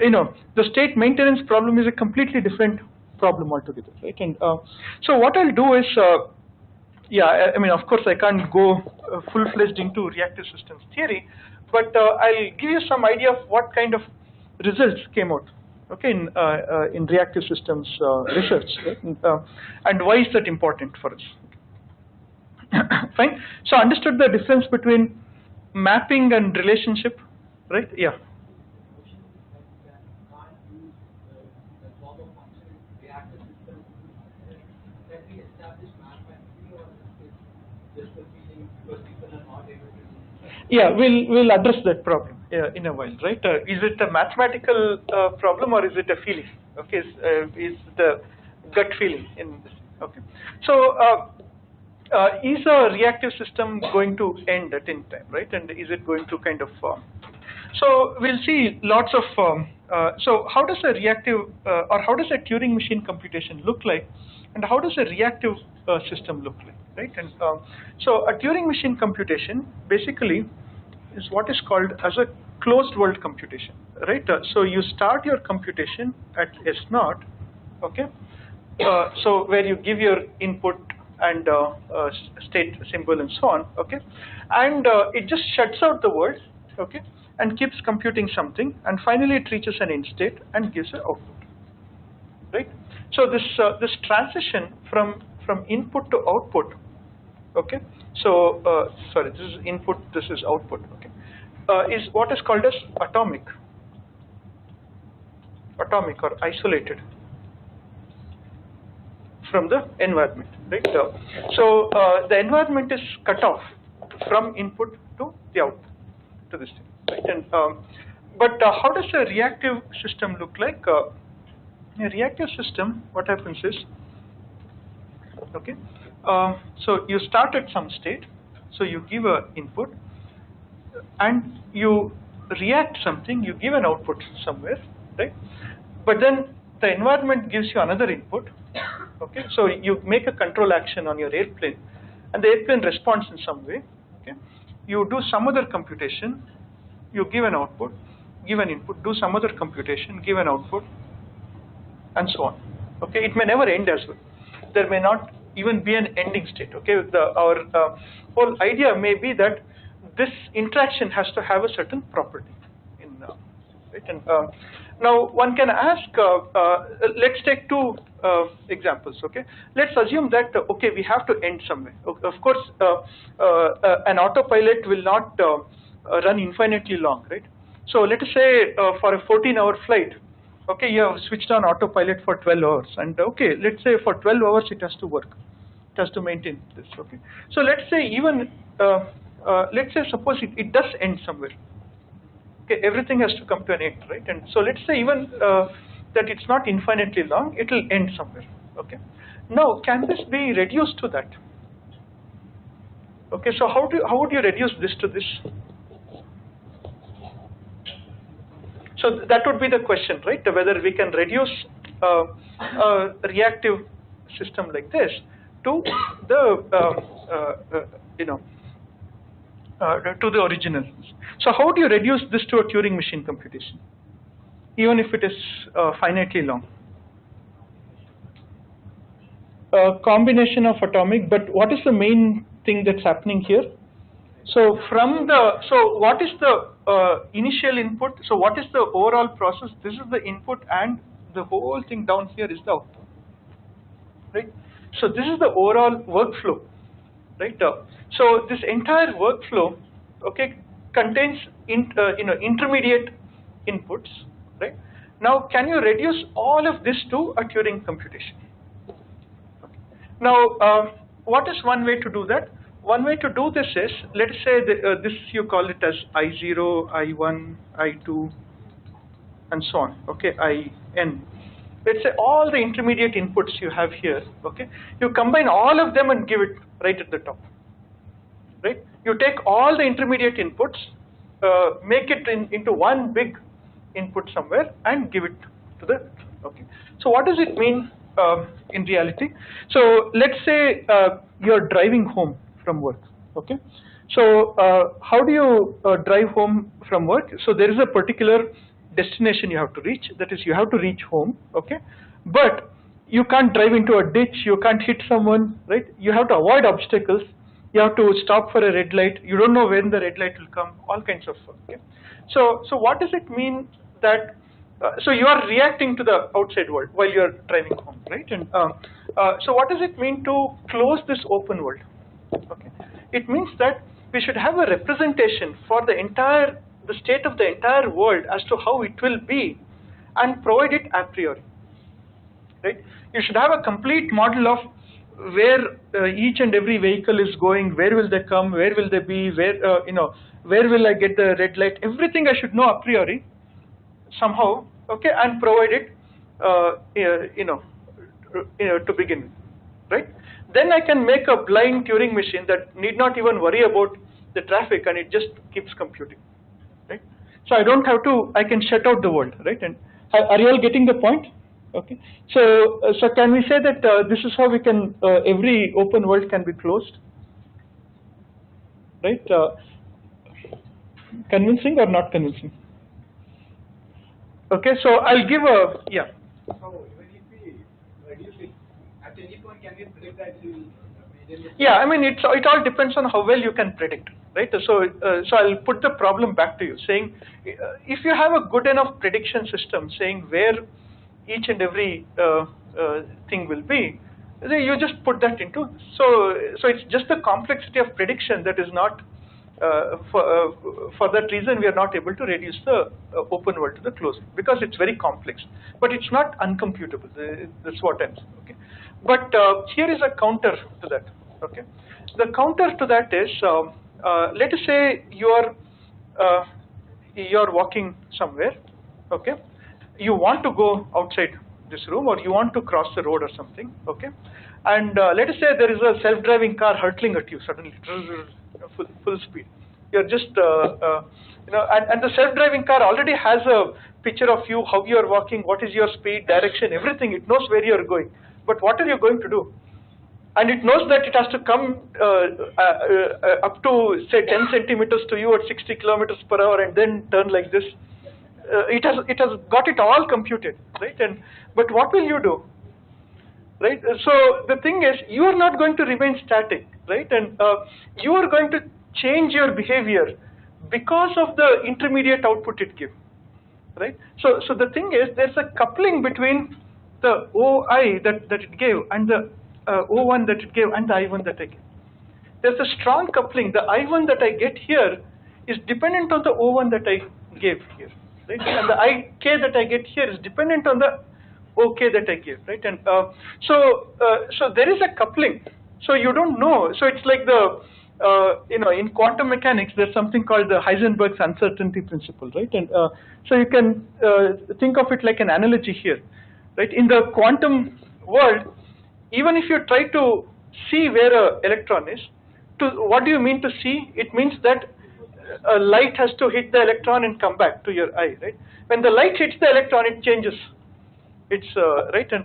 You know, the state maintenance problem is a completely different problem altogether, right? And so what I'll do is, yeah, I mean, of course, I can't go full-fledged into reactive systems theory, but I'll give you some idea of what kind of results came out, okay, in reactive systems research, right? And why is that important for us? Fine. So understood the difference between mapping and relationship, right? Yeah. Yeah, we'll address that problem in a while, right? Is it a mathematical problem or is it a feeling? Okay, is the gut feeling in this? Okay, so is a reactive system going to end at any time, right? And is it going to kind of so we'll see lots of so how does a reactive or how does a Turing machine computation look like, and how does a reactive system look like, right? And so a Turing machine computation basically is what is called as a closed world computation, right? So you start your computation at S0, okay? So where you give your input and state symbol and so on, okay? And it just shuts out the world, okay? And keeps computing something, and finally it reaches an end state and gives an output, right? So this transition from input to output, okay? So sorry, this is input, this is output, okay? Is what is called as atomic or isolated from the environment, right? So the environment is cut off from input to the output, to this thing, right? And but how does a reactive system look like? A reactive system, what happens is, okay, so you start at some state, so you give an input, and you react something, you give an output somewhere, right? But then the environment gives you another input, okay? So you make a control action on your airplane, and the airplane responds in some way, okay? You do some other computation, you give an output, give an input, do some other computation, give an output, and so on, okay? It may never end as well. There may not even be an ending state, okay? Our whole idea may be that this interaction has to have a certain property in right? And now one can ask, let's take two examples, okay? Let's assume that, okay, we have to end somewhere. Of course, an autopilot will not run infinitely long, right? So let us say for a 14-hour flight, okay, you have switched on autopilot for 12 hours, and okay, let's say for 12 hours it has to work, it has to maintain this, okay? So let's say even, let's say suppose it does end somewhere, okay, everything has to come to an end, right? And so let's say even that it's not infinitely long, it will end somewhere, okay? Now, can this be reduced to that? Okay, so how would you reduce this to this? So that would be the question, right? Whether we can reduce a reactive system like this to the you know, to the original. So how do you reduce this to a Turing machine computation? even if it is finitely long. A combination of atomic, but what is the main thing that's happening here? So what is the initial input? So what is the overall process? This is the input, and the whole thing down here is the output, right? So this is the overall workflow, right? So this entire workflow, okay, contains intermediate inputs, right? Now, can you reduce all of this to a Turing computation? Okay. Now, what is one way to do that? One way to do this is, let's say this you call it as I0, I1, I2, and so on, okay, In. Let's say all the intermediate inputs you have here, okay, you combine all of them and give it right at the top, right? You take all the intermediate inputs, make it into one big input somewhere and give it to the, okay. So what does it mean in reality? So let's say you're driving home from work, okay. So how do you drive home from work? So there is a particular destination you have to reach, that is you have to reach home, okay, but you can't drive into a ditch, you can't hit someone, right? You have to avoid obstacles, you have to stop for a red light, you don't know when the red light will come, all kinds of stuff, okay. So what does it mean that, so you are reacting to the outside world while you are driving home, right? And so what does it mean to close this open world? Okay, it means that we should have a representation for the state of the entire world as to how it will be, and provide it a priori, right? You should have a complete model of where each and every vehicle is going, where will they come, where will they be, where where will I get the red light, everything I should know a priori somehow, okay, and provide it to begin with, right? Then I can make a blind Turing machine that need not even worry about the traffic, and it just keeps computing, right? So I don't have to, I can shut out the world, right? And are you all getting the point? Okay. So can we say that this is how we can, every open world can be closed, right? Convincing or not convincing? Okay, so I'll give a, yeah. So even if we reduce it, at any point can we predict that it will maintain? Yeah, I mean it all depends on how well you can predict, right? So I'll put the problem back to you, saying if you have a good enough prediction system saying where each and every thing will be, then you just put that into. So it's just the complexity of prediction that is not. For that reason, we are not able to reduce the open world to the closed, because it's very complex. But it's not uncomputable. That's what I'm saying. Okay. But here is a counter to that. Okay. The counter to that is, let us say you're walking somewhere. Okay. You want to go outside this room, or you want to cross the road or something. Okay. And let us say there is a self-driving car hurtling at you suddenly. Full speed. You're just, and the self-driving car already has a picture of you, how you are walking, what is your speed, direction, everything. It knows where you are going. But what are you going to do? And it knows that it has to come up to, say, 10 centimeters to you at 60 kilometers per hour and then turn like this. It has got it all computed, right? But what will you do? Right. So the thing is, you are not going to remain static, right? And you are going to change your behavior because of the intermediate output it gives, right? So the thing is, there's a coupling between the OI that it gave and the O1 that it gave and the I1 that I gave. There's a strong coupling. The I1 that I get here is dependent on the O1 that I gave here, right? And the IK that I get here is dependent on the OK that I give, right? And so there is a coupling. So you don't know. So it's like the in quantum mechanics, there's something called the Heisenberg's uncertainty principle, right? And so you can think of it like an analogy here, right? In the quantum world, even if you try to see where an electron is, what do you mean to see? It means that a light has to hit the electron and come back to your eye, right? When the light hits the electron, it changes. It's right, and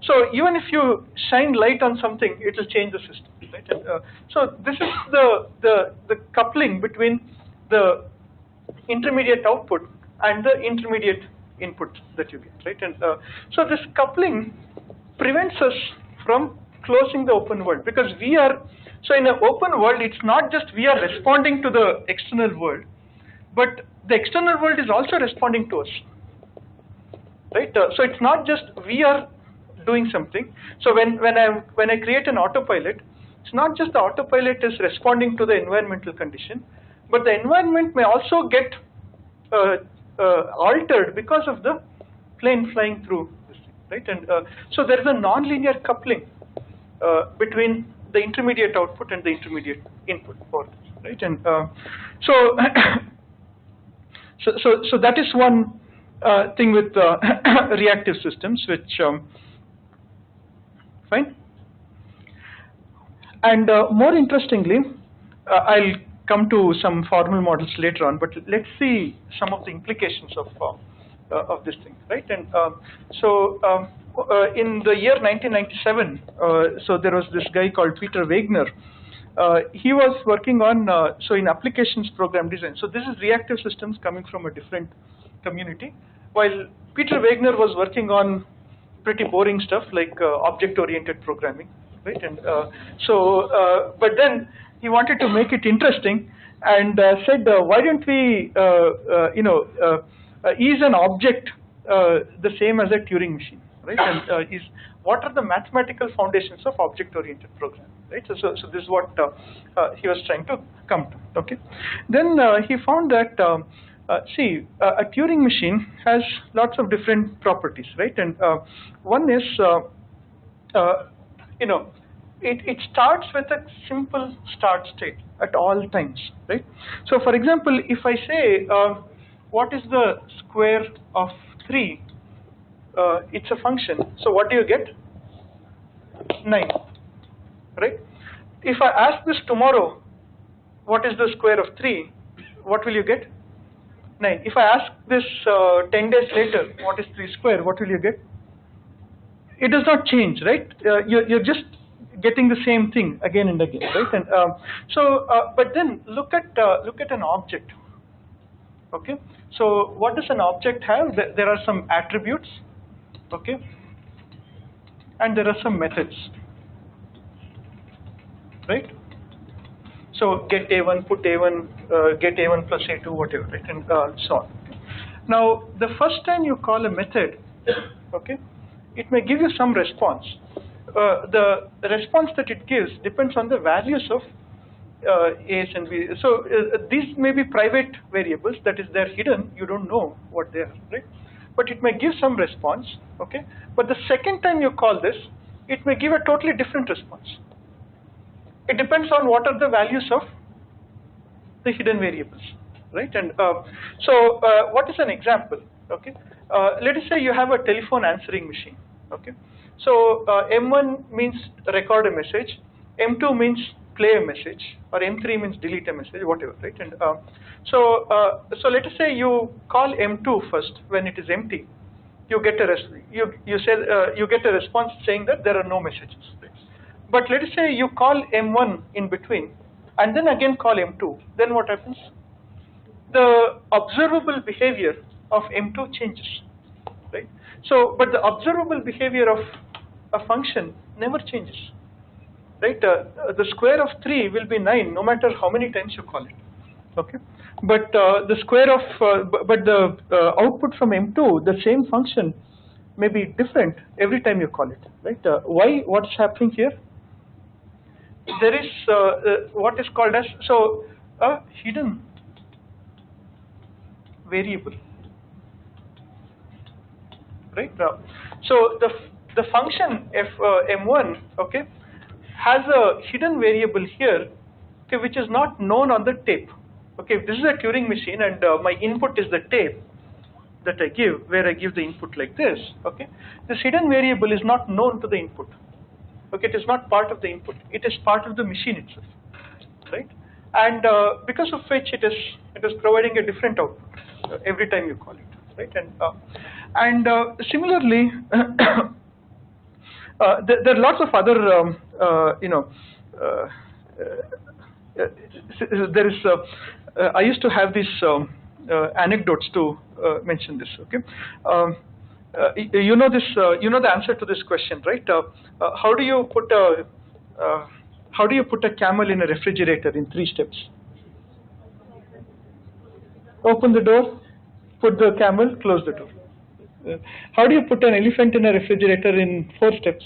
so even if you shine light on something, it will change the system, right? And so this is the coupling between the intermediate output and the intermediate input that you get, right? And so this coupling prevents us from closing the open world, because we are, so in an open world, it's not just we are responding to the external world, but the external world is also responding to us, right? So it's not just we are doing something. So when I create an autopilot, it's not just the autopilot is responding to the environmental condition, but the environment may also get altered because of the plane flying through this thing, right? And so there is a nonlinear coupling between the intermediate output and the intermediate input for this, right? And so that is one thing with reactive systems, which fine. And more interestingly, I'll come to some formal models later on, but let's see some of the implications of this thing, right? And in the year 1997, so there was this guy called Peter Wagner. He was working on, so in applications program design. So this is reactive systems coming from a different community, while Peter Wagner was working on pretty boring stuff like object-oriented programming, right? And but then he wanted to make it interesting and said, why don't we, is an object the same as a Turing machine, right? And what are the mathematical foundations of object-oriented programming, right? So this is what he was trying to come to, okay? Then he found that, a Turing machine has lots of different properties, right? And one is, it starts with a simple start state at all times, right? So for example, if I say, what is the square of 3? It's a function. So what do you get? 9, right? If I ask this tomorrow, what is the square of 3? What will you get? 9. If I ask this 10 days later, what is 3 square? What will you get? It does not change, right? You're just getting the same thing again and again, right? And but then look at an object. Okay. So what does an object have? There are some attributes, okay, and there are some methods, right? So get A1, put A1, get A1 plus A2, whatever, right? And so on. Now the first time you call a method, okay, it may give you some response. The response that it gives depends on the values of A's and B's. So these may be private variables, that is, they're hidden, you don't know what they are, right? But it may give some response, okay? But the second time you call this, it may give a totally different response. It depends on what are the values of the hidden variables, right? And what is an example, okay? Let us say you have a telephone answering machine, okay? So M1 means record a message, M2 means play a message, or M3 means delete a message, whatever, right? And so let us say you call M2 first when it is empty. You get a you get a response saying that there are no messages. Right? But let us say you call M1 in between, and then again call M2. Then what happens? The observable behavior of M2 changes, right? So, but the observable behavior of a function never changes, right? The square of 3 will be 9 no matter how many times you call it, okay? But the square of, but the output from M2, the same function, may be different every time you call it, right? Why? What's happening here? There is what is called as a hidden variable, right? So the function M1, okay, has a hidden variable here, okay, which is not known on the tape. Okay, if this is a Turing machine and my input is the tape that I give, where I give the input like this, okay, this hidden variable is not known to the input. Okay, it is not part of the input. It is part of the machine itself, right? And because of which it is providing a different output every time you call it, right? And similarly, there are lots of other, there is. I used to have this anecdotes to mention this. Okay, you know this. You know the answer to this question, right? How do you put a camel in a refrigerator in 3 steps? Open the door, put the camel, close the door. How do you put an elephant in a refrigerator in 4 steps?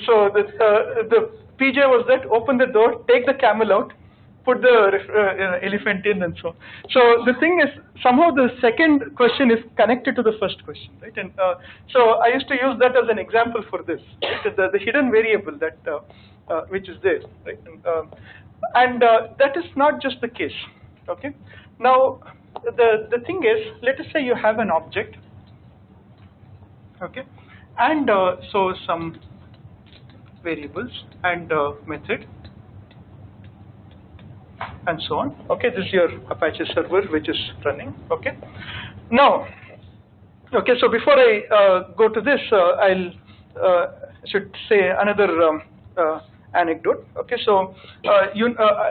So the PJ was that: open the door, take the camel out, put the elephant in, and so on. So the thing is, somehow the second question is connected to the first question, right? And so I used to use that as an example for this, right? The hidden variable that which is there, right? And that is not just the case. Okay. Now the thing is, let us say you have an object. Okay, and so some variables and method and so on. Okay, this is your Apache server which is running. Okay, now, okay, so before I go to this, I'll should say another anecdote. Okay, so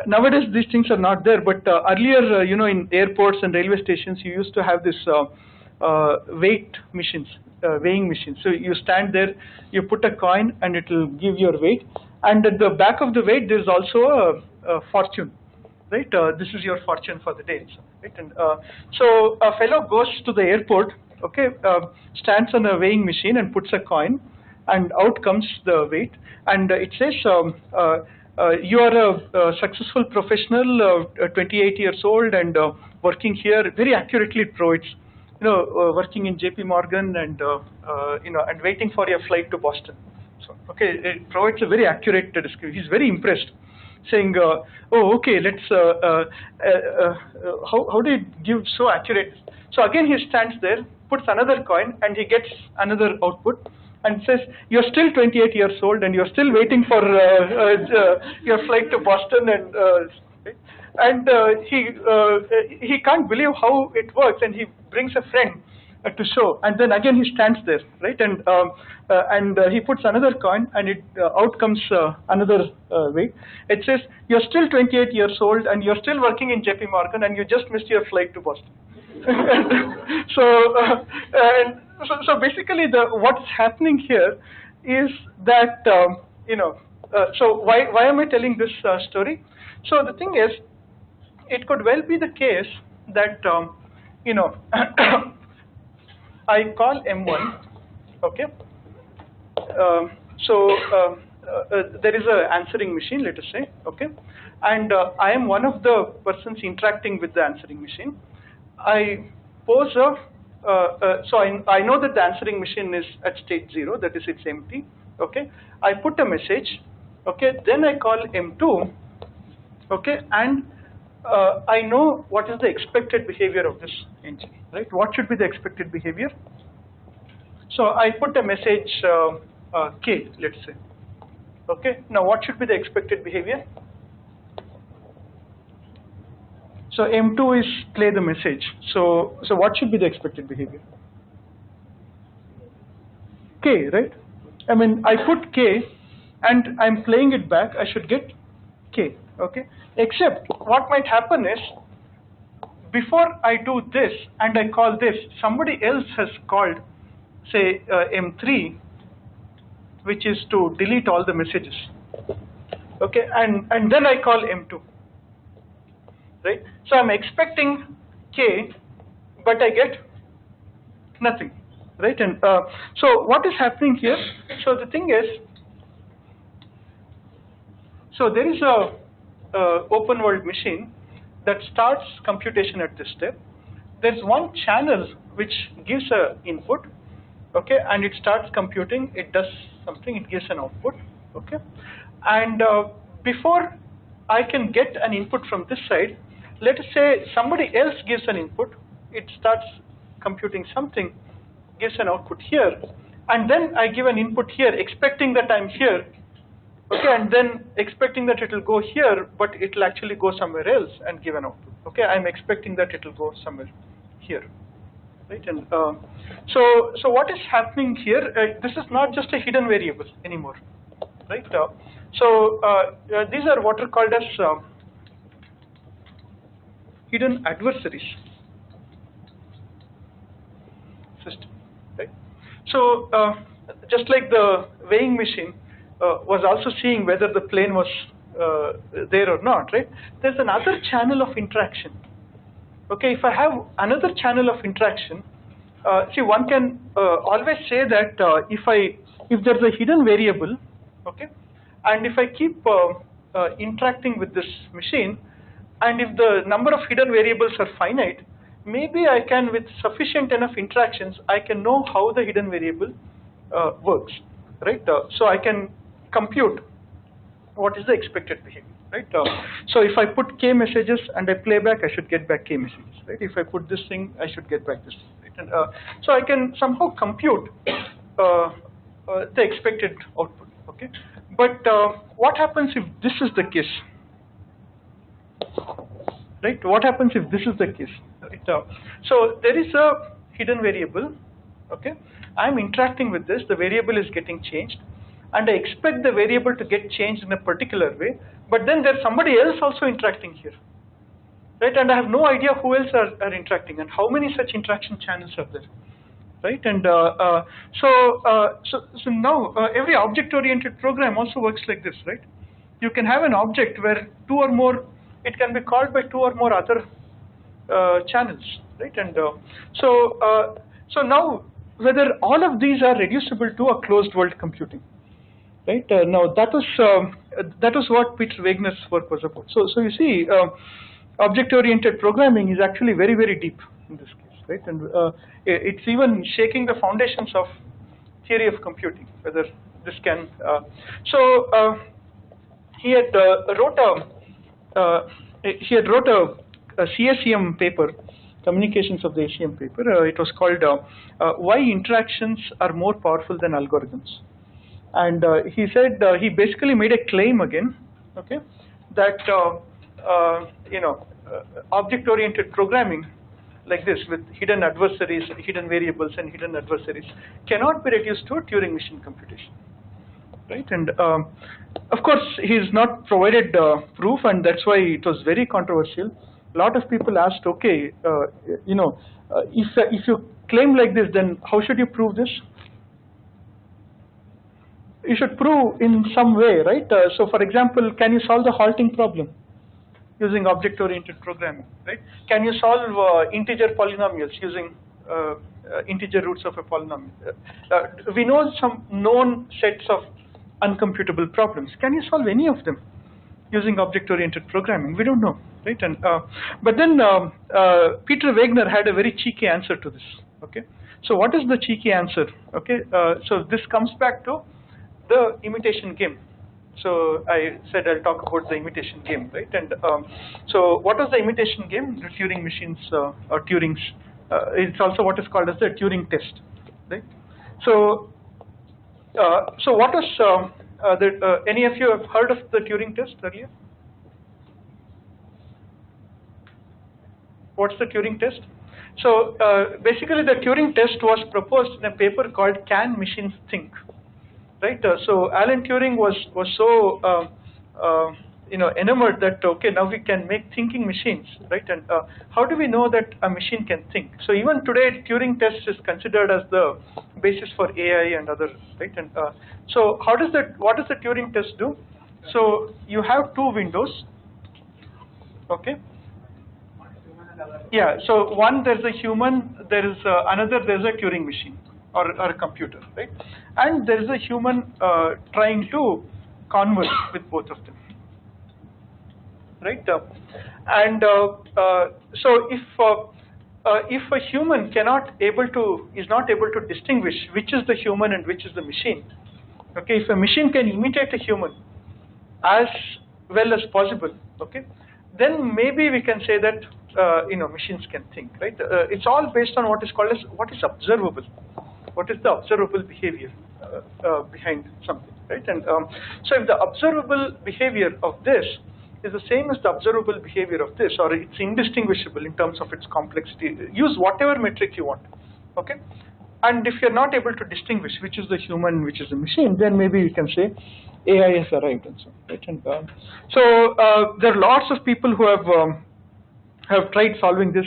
nowadays these things are not there, but earlier, you know, in airports and railway stations, you used to have this weight machines, weighing machines. So you stand there, you put a coin, and it will give your weight. And at the back of the weight, there is also a fortune, right? This is your fortune for the day, right? And so a fellow goes to the airport, okay, stands on a weighing machine and puts a coin, and out comes the weight, and it says, you are a successful professional, 28 years old, and working here. Very accurately it provides, you know, working in JP Morgan, and you know, and waiting for your flight to Boston. So, okay, it provides a very accurate description. He's very impressed, saying, oh, okay, let's, how do you give so accurate? So again, he stands there, puts another coin, and he gets another output, and says, you're still 28 years old, and you're still waiting for your flight to Boston, and he can't believe how it works, and he brings a friend to show, and then again he stands there, right, and he puts another coin, and it out comes another weight. It says, you're still 28 years old, and you're still working in JP Morgan, and you just missed your flight to Boston. So basically, what's happening here is that you know. So why am I telling this story? So the thing is, it could well be the case that you know, I call M1. Okay. There is a answering machine, let us say. Okay, and I am one of the persons interacting with the answering machine. I pose a so I know that the answering machine is at state 0, that is, it's empty. Okay, I put a message. Okay, then I call M2. Okay, and I know what is the expected behavior of this engine, right? What should be the expected behavior? So I put a message K, let's say. Okay, now what should be the expected behavior? So M2 is play the message. So what should be the expected behavior? K, right? I mean, I put K, and I'm playing it back. I should get K. Okay. Except what might happen is, before I do this and I call this, somebody else has called, say, M3, which is to delete all the messages. Okay, and then I call M2. Right? So I'm expecting K, but I get nothing, right? And so what is happening here? So the thing is, so there is a open world machine that starts computation at this step. There's one channel which gives an input, okay, and it starts computing. It does something. It gives an output, okay, and before I can get an input from this side, let us say somebody else gives an input, it starts computing something, gives an output here, and then I give an input here, expecting that I'm here, okay, and then expecting that it will go here, but it will actually go somewhere else and give an output. Okay, I'm expecting that it will go somewhere here, right? And so what is happening here? This is not just a hidden variable anymore, right? These are what are called as hidden adversaries system, right? So just like the weighing machine was also seeing whether the plane was there or not, right? There's another channel of interaction. Okay, if I have another channel of interaction, see, one can always say that if there's a hidden variable, okay, and if I keep interacting with this machine, and if the number of hidden variables are finite, maybe I can, with sufficient enough interactions, I can know how the hidden variable works, right? So I can compute what is the expected behavior, right? So if I put k messages and I play back, I should get back k messages, right? If I put this thing, I should get back this thing, right? And so I can somehow compute the expected output, okay? But what happens if this is the case, right? What happens if this is the case? Right? So there is a hidden variable, okay? I'm interacting with this, the variable is getting changed, and I expect the variable to get changed in a particular way, but then there's somebody else also interacting here, right? And I have no idea who else are interacting and how many such interaction channels are there, right? And so now every object-oriented program also works like this, right? You can have an object where two or more, it can be called by two or more other channels, right? And so now whether all of these are reducible to a closed world computing, right? Now that was what Peter Wagner's work was about. So you see, object-oriented programming is actually very, very deep in this case, right? And it's even shaking the foundations of theory of computing, whether this can. He had wrote a CSEM paper, Communications of the ACM paper. It was called Why Interactions Are More Powerful Than Algorithms. And he said, he basically made a claim again, okay, that object-oriented programming like this with hidden adversaries, hidden variables, and hidden adversaries cannot be reduced to a Turing machine computation, right? And of course, he's not provided proof, and that's why it was very controversial. A lot of people asked, okay, if you claim like this, then how should you prove this? You should prove in some way, right? So for example, can you solve the halting problem using object-oriented programming, right? Can you solve integer polynomials using integer roots of a polynomial? We know some known sets of uncomputable problems. Can you solve any of them using object-oriented programming? We don't know, right? And but then Peter Wagner had a very cheeky answer to this, okay? So what is the cheeky answer, okay? So this comes back to the imitation game. So I said I'll talk about the imitation game, right? And so what was the imitation game? The Turing machines or Turing's. It's also what is called as the Turing Test, right? So what was any of you have heard of the Turing Test earlier? What's the Turing Test? So basically, the Turing Test was proposed in a paper called Can Machines Think? Right. So Alan Turing was so enamored that okay, now we can make thinking machines, right? And how do we know that a machine can think? So even today, Turing Test is considered as the basis for AI and other, right? And so what does the Turing Test do? So you have two windows, okay? Yeah. So one, there's a human. There is another. There's a Turing machine. Or a computer, right? And there is a human trying to converse with both of them, right? So if a human is not able to distinguish which is the human and which is the machine, okay? If a machine can imitate a human as well as possible, okay, then maybe we can say that machines can think, right? It's all based on what is called as what is observable. What is the observable behavior behind something, right? And so if the observable behavior of this is the same as the observable behavior of this, or it's indistinguishable in terms of its complexity, use whatever metric you want, okay? And if you're not able to distinguish which is the human, which is the machine, then maybe you can say AI has arrived and so on, right? And so there are lots of people who have have tried solving this.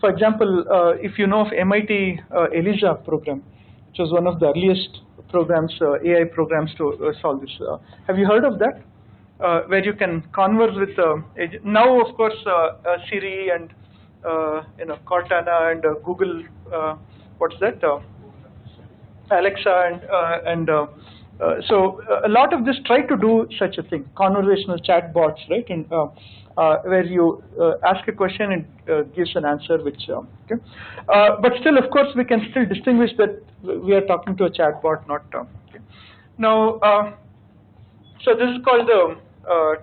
For example, if you know of MIT ELIZA program, which was one of the earliest programs, AI programs to solve this. Have you heard of that? Where you can converse with now, of course, Siri and Cortana and Google. What's that? Alexa so a lot of this try to do such a thing, conversational chatbots, right? And where you ask a question and gives an answer, which okay. But still, of course, we can still distinguish that we are talking to a chatbot, not. Okay. Now, so this is called the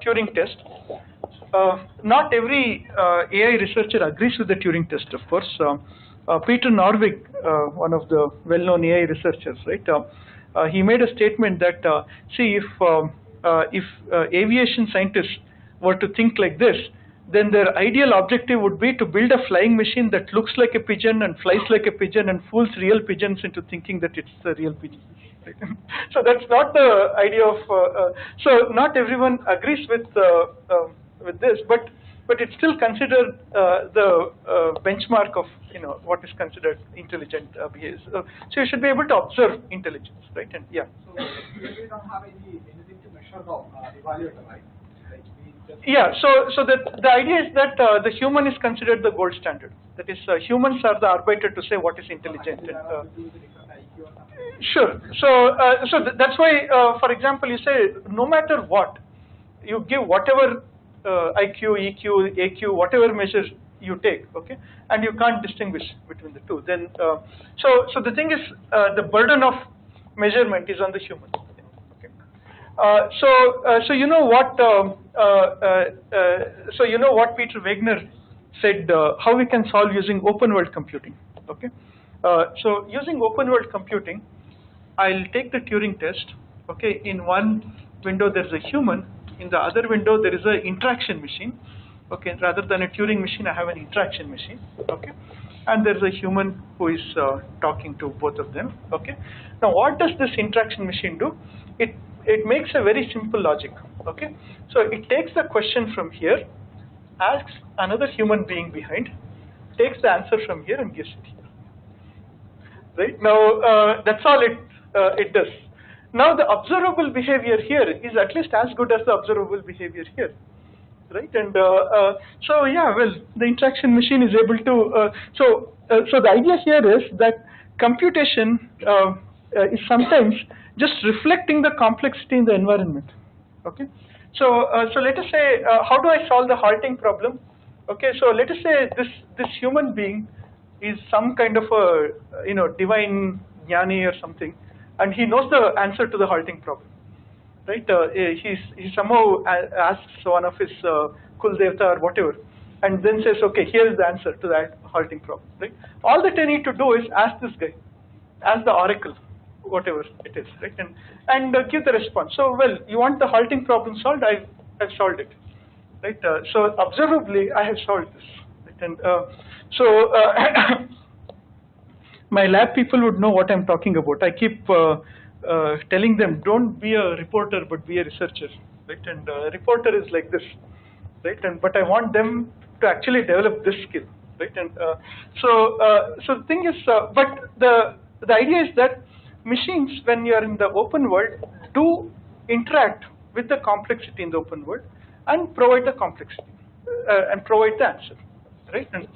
Turing test. Not every AI researcher agrees with the Turing test, of course. Peter Norvig, one of the well-known AI researchers, right? He made a statement that, see, if aviation scientists were to think like this, then their ideal objective would be to build a flying machine that looks like a pigeon and flies like a pigeon and fools real pigeons into thinking that it's a real pigeon. Right? So that's not the idea of. So not everyone agrees with this, but it's still considered the benchmark of what is considered intelligent behavior. So you should be able to observe intelligence, right? And yeah. So we don't have anything to measure or evaluate, right? Yeah. So the idea is that the human is considered the gold standard. That is, humans are the arbiter to say what is intelligent. Sure. So that's why, for example, you say no matter what, you give whatever IQ, EQ, AQ, whatever measure you take, okay, and you can't distinguish between the two. Then, so the thing is, the burden of measurement is on the human. Okay. So you know what? So you know what Peter Wagner said? How we can solve using open world computing. Okay. So using open world computing, I'll take the Turing test. Okay. In one window there's a human. In the other window there is an interaction machine. Okay. Rather than a Turing machine, I have an interaction machine. Okay. And there's a human who is talking to both of them. Okay. Now, what does this interaction machine do? It makes a very simple logic. Okay. So it takes the question from here, asks another human being behind, takes the answer from here and gives it here. Right. Now, that's all it does. Now, the observable behavior here is at least as good as the observable behavior here. Right, and so yeah, well, the interaction machine is able to. So the idea here is that computation is sometimes just reflecting the complexity in the environment. Okay, so let us say, how do I solve the halting problem? Okay, so let us say this human being is some kind of a divine jnani or something, and he knows the answer to the halting problem. Right, he somehow asks one of his Kul Devta or whatever, and then says, okay, here is the answer to that halting problem. Right, all that I need to do is ask this guy, ask the oracle, whatever it is, right, and give the response. So, well, you want the halting problem solved? I've solved it. Right, so observably, I have solved this. Right? And so my lab people would know what I'm talking about. I keep telling them, don't be a reporter, but be a researcher, right? And a reporter is like this, right? And but I want them to actually develop this skill, right? And so the thing is, but the idea is that machines, when you are in the open world, do interact with the complexity in the open world and provide the complexity and provide the answer, right? And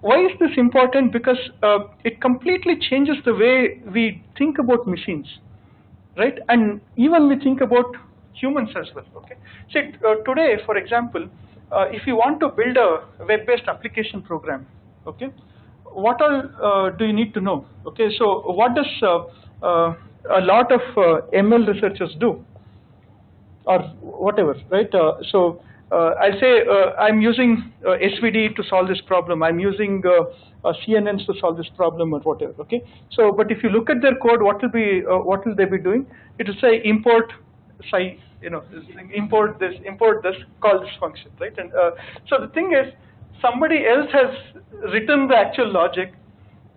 why is this important? Because it completely changes the way we think about machines. Right, and even we think about humans as well. Okay, see, today, for example, if you want to build a web-based application program, okay, what all do you need to know? Okay, so what does a lot of ML researchers do, or whatever, right? So I say I'm using SVD to solve this problem. I'm using CNNs to solve this problem or whatever. Okay. So, but if you look at their code, what will they be doing? It will say import import this, call this function, right? And so the thing is, somebody else has written the actual logic,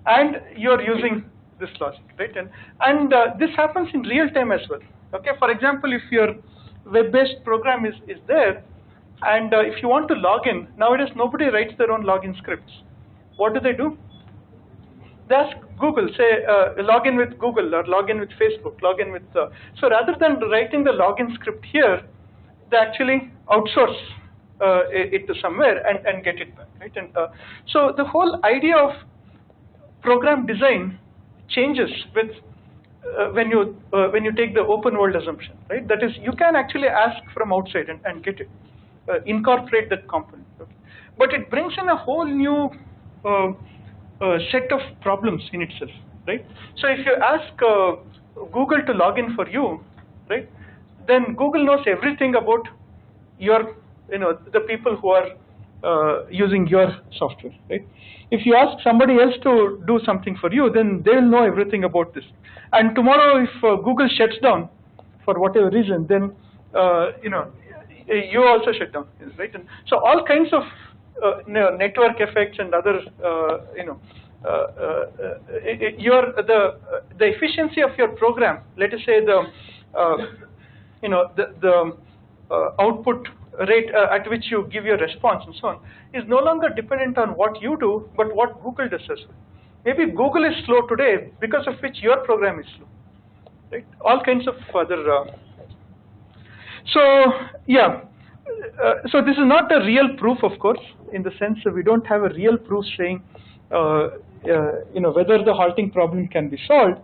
and you're using this logic, right? And this happens in real time as well. Okay. For example, if your web-based program is there, And if you want to log in, nowadays nobody writes their own login scripts. What do? They ask Google, say log in with Google or log in with Facebook, log in with. So rather than writing the login script here, they actually outsource it to somewhere and get it back, right? And so the whole idea of program design changes with when you take the open world assumption, right? That is, you can actually ask from outside and get it, incorporate that component. Okay? But it brings in a whole new set of problems in itself, right? So if you ask Google to log in for you, right, then Google knows everything about your, the people who are using your software, right? If you ask somebody else to do something for you, then they'll know everything about this. And tomorrow, if Google shuts down for whatever reason, then you also shut down, right? And so all kinds of network effects and other, the efficiency of your program. Let us say the output rate at which you give your response and so on is no longer dependent on what you do, but what Google does as well. Maybe Google is slow today because of which your program is slow, right? All kinds of other. So yeah, so this is not a real proof, of course, in the sense that we don't have a real proof saying whether the halting problem can be solved,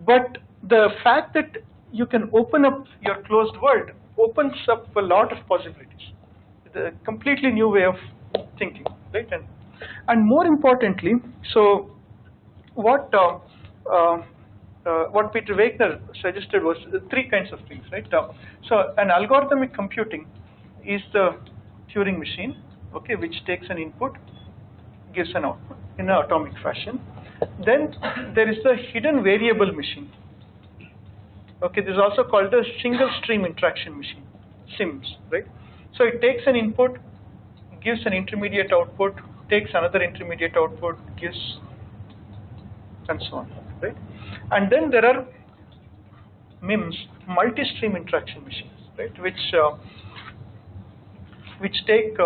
but the fact that you can open up your closed world opens up a lot of possibilities. It's a completely new way of thinking, right? And more importantly, so what Peter Wagner suggested was three kinds of things, right? So an algorithmic computing is the Turing machine, okay, which takes an input, gives an output in an atomic fashion. Then there is the hidden variable machine. Okay, this is also called the single stream interaction machine, SIMS, right? So it takes an input, gives an intermediate output, takes another intermediate output, gives, and so on, right? And then there are MIMS, multi-stream interaction machines, right? Which take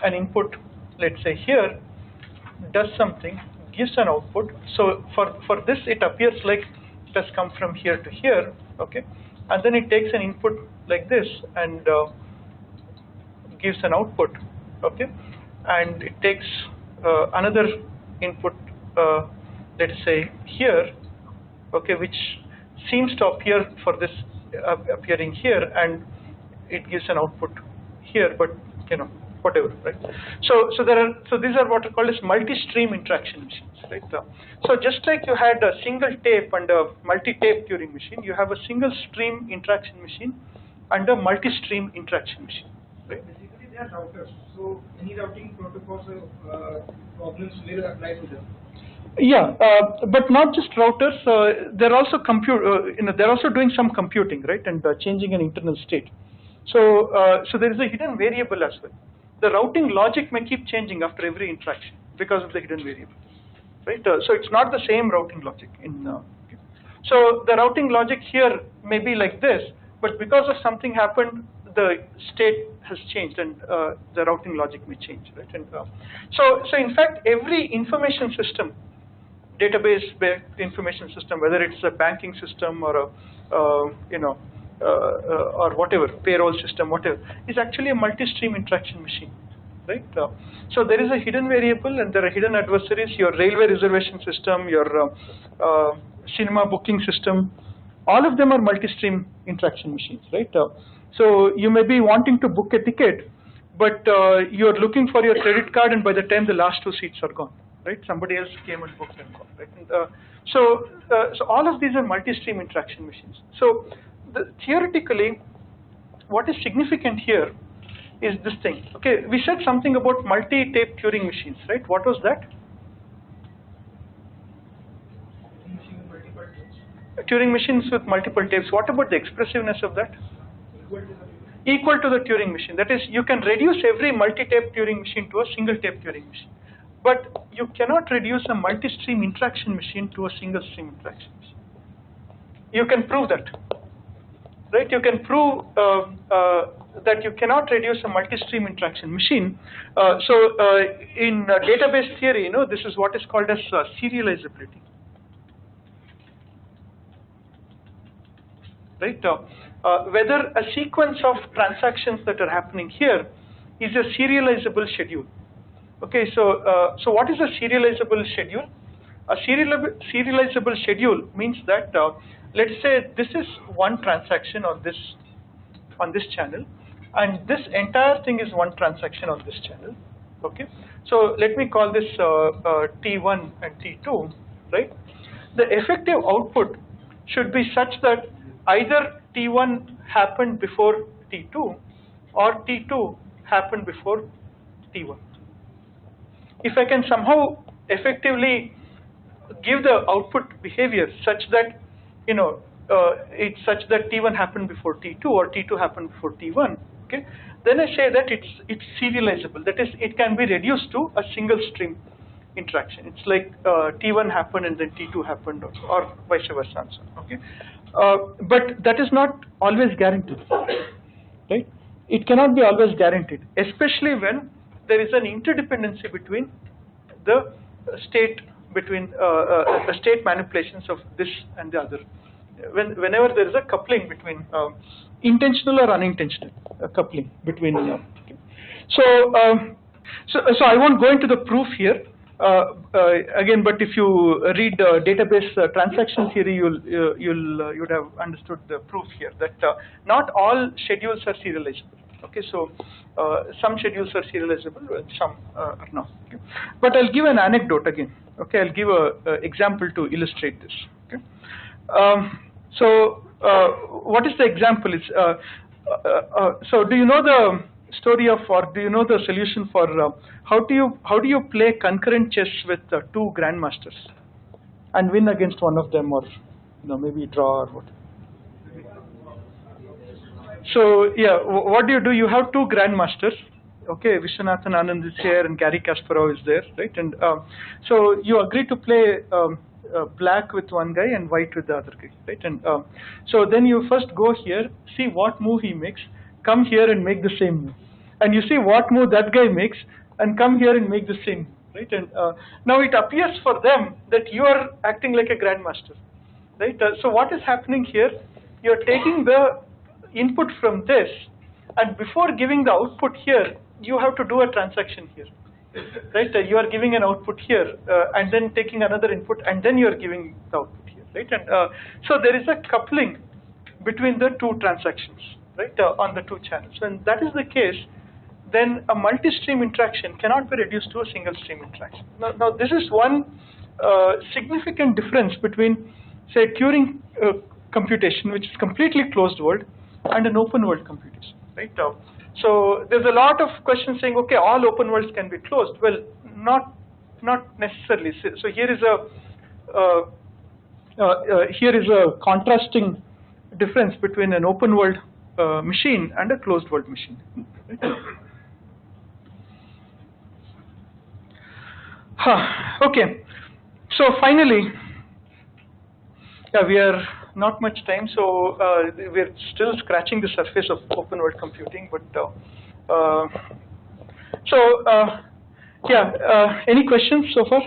an input, let's say here, does something, gives an output. So for this, it appears like it has come from here to here, okay? And then it takes an input like this and gives an output, okay? And it takes another input, let's say here, okay, which seems to appear for this appearing here, and it gives an output here, but whatever, right? So these are what are called as multi-stream interaction machines, right? So just like you had a single tape and a multi-tape Turing machine, you have a single stream interaction machine and a multi-stream interaction machine, right? Basically, they are routers. So any routing protocols problems will apply to them. Yeah, but not just routers. They're also they're also doing some computing, right, and changing an internal state. So there is a hidden variable as well. The routing logic may keep changing after every interaction because of the hidden variable, right? So it's not the same routing logic in. So the routing logic here may be like this, but because of something happened, the state has changed, and the routing logic may change, right? And so in fact, every information system, database-based information system, whether it's a banking system or a or whatever, payroll system, whatever, is actually a multi-stream interaction machine, right? So there is a hidden variable and there are hidden adversaries, your railway reservation system, your cinema booking system, all of them are multi-stream interaction machines, right? So you may be wanting to book a ticket, but you're looking for your credit card, and by the time the last two seats are gone, right? Somebody else came and booked and gone, right? And, so all of these are multi-stream interaction machines. So theoretically, what is significant here is this thing. Okay, we said something about multi-tape Turing machines, right? What was that? Turing machines with multiple tapes. What about the expressiveness of that? Equal to the Turing machine. That is, you can reduce every multi-tape Turing machine to a single tape Turing machine. But you cannot reduce a multi-stream interaction machine to a single stream interaction machine. You can prove that, right? You can prove that you cannot reduce a multi-stream interaction machine. In database theory, this is what is called as serializability. Right? Whether a sequence of transactions that are happening here is a serializable schedule. Okay, so what is a serializable schedule? A serializable schedule means that let's say this is one transaction on this channel, and this entire thing is one transaction on this channel. Okay, so let me call this T1 and T2. Right? The effective output should be such that either T1 happened before T2 or T2 happened before T1. If I can somehow effectively give the output behavior such that it's such that T1 happened before T2 or T2 happened before T1, okay, then I say that it's serializable. That is, it can be reduced to a single stream interaction. It's like T1 happened and then T2 happened, or vice versa. Okay, but that is not always guaranteed, right? It cannot be always guaranteed, especially when there is an interdependency between the state manipulations of this and the other. Whenever there is a coupling between intentional or unintentional coupling between. Okay. So I won't go into the proof here again. But if you read database transaction theory, you'd have understood the proof here that not all schedules are serializable. Okay, so some schedules are serializable and some are not. Okay. But I'll give an anecdote again. Okay, I'll give an example to illustrate this. Okay. What is the example? So do you know the story of, or do you know the solution for how do you play concurrent chess with two grandmasters and win against one of them, or maybe draw or what? So yeah, what do? You have two grandmasters. Okay, Vishwanathan Anand is here and Gary Kasparov is there, right? And so you agree to play black with one guy and white with the other guy, right? And so then you first go here, see what move he makes, come here and make the same move, and you see what move that guy makes, and come here and make the same move, right? And now it appears for them that you are acting like a grandmaster, right? So what is happening here? You are taking the input from this, and before giving the output here, you have to do a transaction here, right? You are giving an output here, and then taking another input, and then you are giving the output here, right? And so there is a coupling between the two transactions, right, on the two channels. When that is the case, then a multi-stream interaction cannot be reduced to a single-stream interaction. Now this is one significant difference between, say, Turing computation, which is completely closed world, and an open world computation, right? So there's a lot of questions saying, okay, all open worlds can be closed. Well, not necessarily. So here is a contrasting difference between an open world machine and a closed world machine. Okay. So finally, we are not much time, so we're still scratching the surface of open world computing. But any questions so far?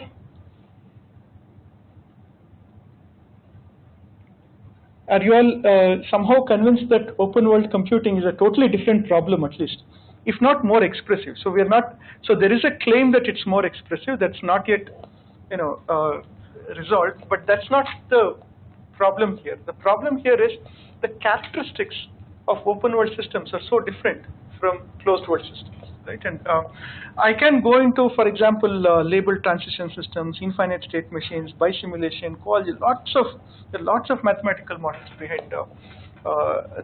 Are you all somehow convinced that open world computing is a totally different problem, at least, if not more expressive? So we are not. So there is a claim that it's more expressive. That's not yet, resolved. But that's not the problem here. The problem here is the characteristics of open world systems are so different from closed world systems, right? And I can go into, for example, labeled transition systems, infinite state machines, bisimulation, lots of mathematical models behind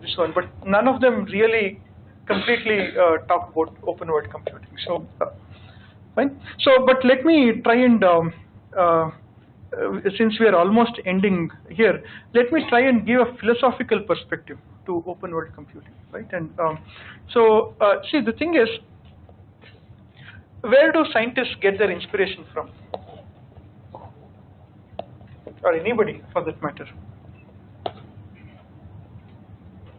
this one, but none of them really completely talk about open world computing. So fine. So, but let me try and since we are almost ending here, let me try and give a philosophical perspective to open world computing, right? And see, the thing is, where do scientists get their inspiration from? Or anybody, for that matter?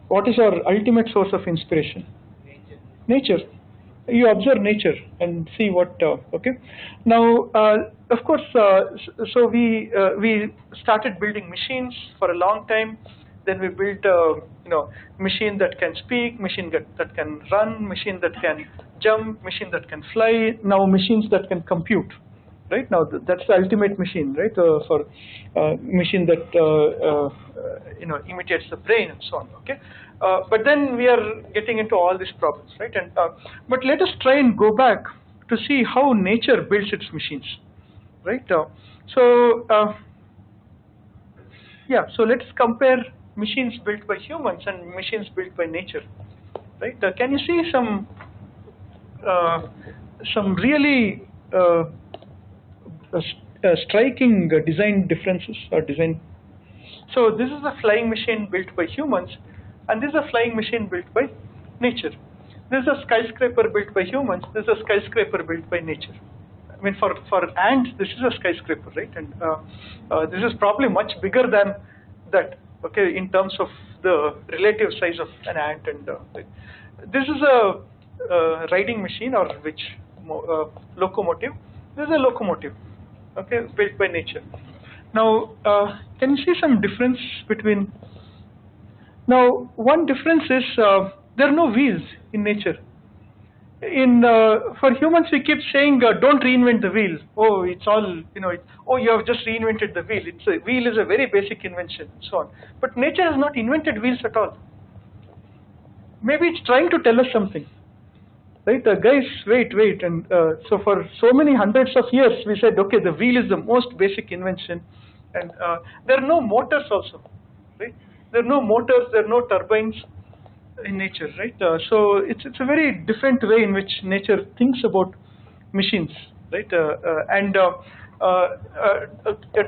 What is our ultimate source of inspiration? Nature. You observe nature and see what. Okay. Now, of course, so we started building machines for a long time. Then we built machine that can speak, machine that can run, machine that can jump, machine that can fly. Now machines that can compute. Right now, that's the ultimate machine, right? For machine that imitates the brain and so on. Okay, but then we are getting into all these problems, right? And but let us try and go back to see how nature builds its machines, right? Yeah. So let's compare machines built by humans and machines built by nature, right? Can you see some really striking design differences or design? So this is a flying machine built by humans, and this is a flying machine built by nature. This is a skyscraper built by humans. This is a skyscraper built by nature. I mean, for ants, this is a skyscraper, right? And this is probably much bigger than that. Okay, in terms of the relative size of an ant, and this is a riding machine or which locomotive. This is a locomotive. Okay, built by nature. Now, can you see some difference between? Now, one difference is there are no wheels in nature. For humans, we keep saying, "Don't reinvent the wheel." Oh, it's all oh, you have just reinvented the wheel. Wheel is a very basic invention, and so on. But nature has not invented wheels at all. Maybe it's trying to tell us something. Right, guys, wait, and so for so many hundreds of years, we said, okay, the wheel is the most basic invention, and there are no motors also, right? There are no motors, there are no turbines in nature, right? So it's a very different way in which nature thinks about machines, right? Do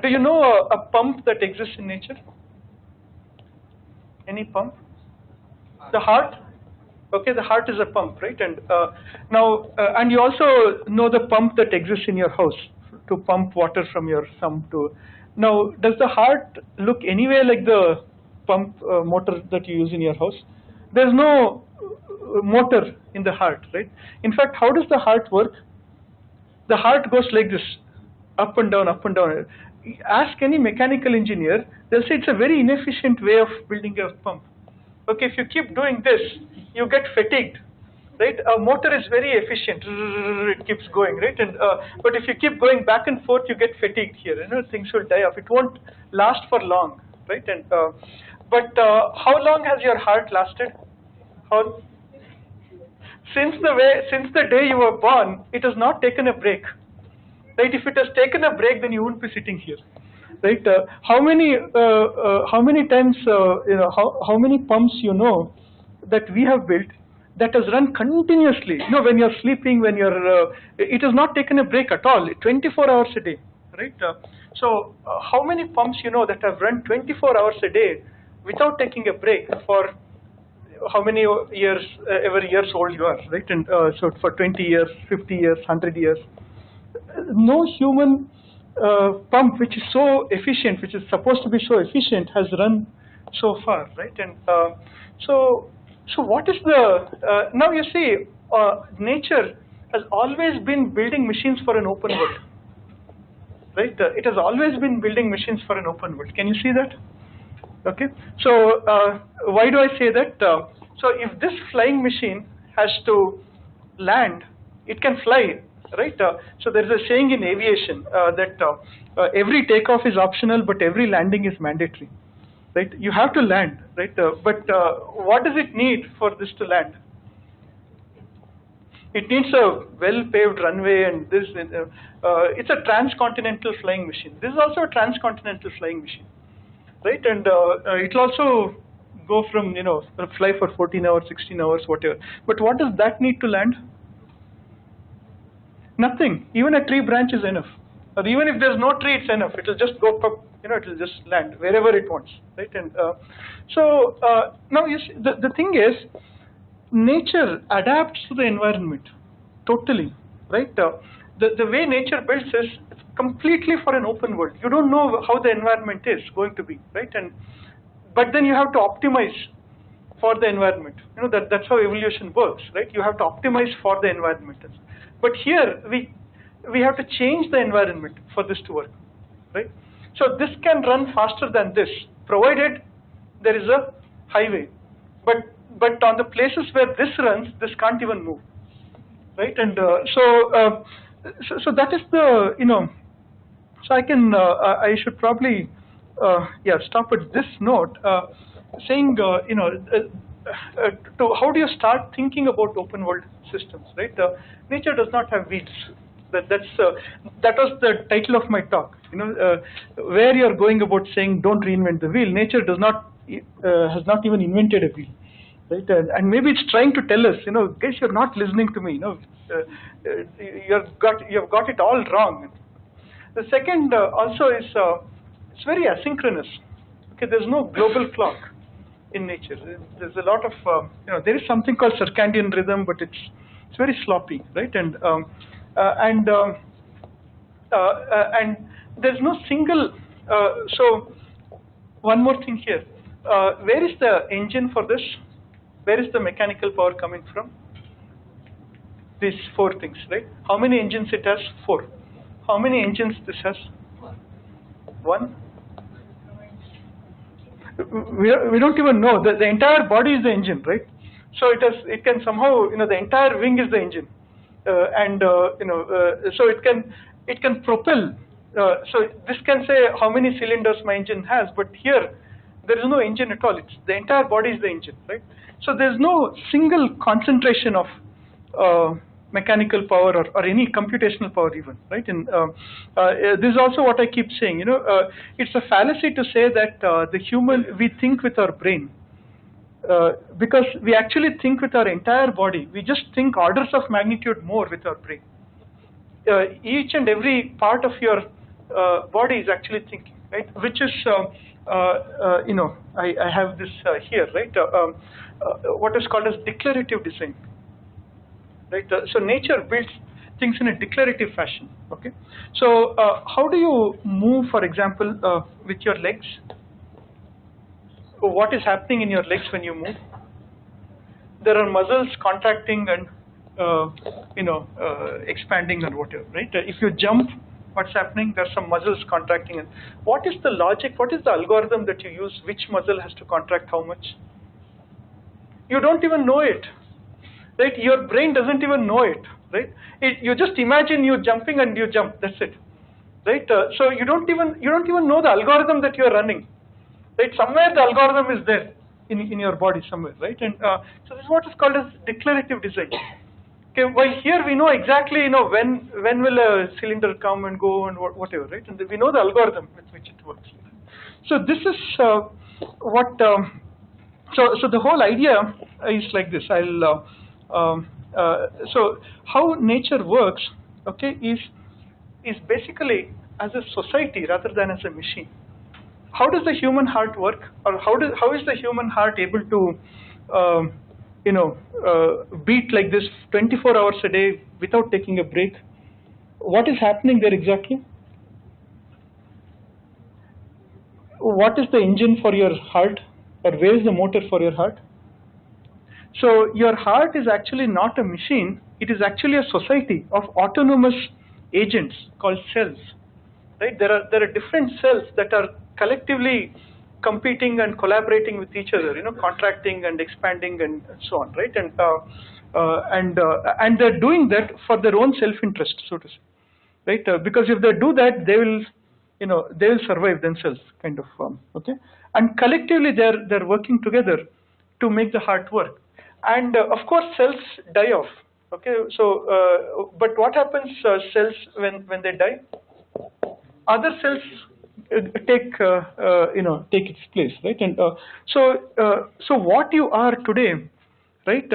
you know a pump that exists in nature? Any pump? The heart. Okay, the heart is a pump, right? And and you also know the pump that exists in your house to pump water from your thumb to. Now, does the heart look anywhere like the pump motor that you use in your house? There's no motor in the heart, right? In fact, how does the heart work? The heart goes like this, up and down, up and down. Ask any mechanical engineer, they'll say it's a very inefficient way of building a pump. Okay, if you keep doing this, you get fatigued, right? A motor is very efficient; it keeps going, right? And but if you keep going back and forth, you get fatigued here. Things will die off. It won't last for long, right? And but how long has your heart lasted? Since the day you were born, it has not taken a break, right? If it has taken a break, then you wouldn't be sitting here. Right? How many times how many pumps that we have built that has run continuously? When you're sleeping, when you're it has not taken a break at all. 24 hours a day, right? So how many pumps that have run 24 hours a day without taking a break for how many years, ever years old you are, right? And so for 20 years, 50 years, 100 years, no human pump which is so efficient, which is supposed to be so efficient, has run so far, right? And so what is the now you see nature has always been building machines for an open world, right? It has always been building machines for an open world. Can you see that? Okay. So why do I say that? So if this flying machine has to land, it can fly. Right, so there is a saying in aviation that every takeoff is optional, but every landing is mandatory. Right, you have to land. Right, but what does it need for this to land? It needs a well-paved runway, and this. It's a transcontinental flying machine. This is also a transcontinental flying machine. Right, and it'll also go from fly for 14 hours, 16 hours, whatever. But what does that need to land? Nothing. Even a tree branch is enough. Or even if there's no tree, it's enough. It'll just go up, it'll just land wherever it wants, right? And so now you see, the thing is, nature adapts to the environment totally, right? The way nature builds is completely for an open world. You don't know how the environment is going to be, right? But then you have to optimize for the environment. That's how evolution works, right? You have to optimize for the environment. But here we have to change the environment for this to work, right? So this can run faster than this, provided there is a highway. But on the places where this runs, this can't even move, right? And so that is the So I can I should probably stop at this note, saying to how do you start thinking about open world systems, right? Nature does not have wheels. That was the title of my talk. Where you're going about saying don't reinvent the wheel. Nature does not has not even invented a wheel, right? And maybe it's trying to tell us, guys, you're not listening to me. You've got it all wrong. The second also is it's very asynchronous. Okay, there's no global clock in nature. There's a lot of there is something called circadian rhythm, but it's very sloppy, right? And there's no single. So one more thing here. Where is the engine for this? Where is the mechanical power coming from? These four things, right? How many engines it has? 4. How many engines this has? 1. We don't even know. The entire body is the engine, right? So it can somehow, the entire wing is the engine, so it can propel. So this can say how many cylinders my engine has, but here there is no engine at all. It's the entire body is the engine, right? So there's no single concentration of mechanical power or any computational power even, right? And this is also what I keep saying. It's a fallacy to say that we think with our brain, because we actually think with our entire body. We just think orders of magnitude more with our brain. Each and every part of your body is actually thinking, right? Which is I have this here, right? What is called as declarative design. Right, so nature builds things in a declarative fashion. Okay, so how do you move, for example, with your legs? What is happening in your legs when you move? There are muscles contracting and expanding and whatever. Right? If you jump, what's happening? There's some muscles contracting. And what is the logic? What is the algorithm that you use? Which muscle has to contract how much? You don't even know it. Right? Your brain doesn't even know it, right? You just imagine you jumping and you jump. That's it, right? So you don't even know the algorithm that you are running, right? Somewhere the algorithm is there in your body somewhere, right? And so this is what is called as declarative design. Okay, while here we know exactly when will a cylinder come and go and whatever, right? And we know the algorithm with which it works. So this is what. So the whole idea is like this. So how nature works, okay, is basically as a society rather than as a machine. How does the human heart work, or how is the human heart able to beat like this 24 hours a day without taking a break? What is happening there exactly? What is the engine for your heart, or where is the motor for your heart? So your heart is actually not a machine. It is actually a society of autonomous agents called cells. Right? There are different cells that are collectively competing and collaborating with each other. Contracting and expanding and so on. Right? And they're doing that for their own self-interest, so to say. Right? Because if they do that, they will survive themselves, kind of. Okay. And collectively, they're working together to make the heart work. And of course, cells die off. Okay, so but what happens cells when they die? Other cells take its place, right? And so what you are today, right,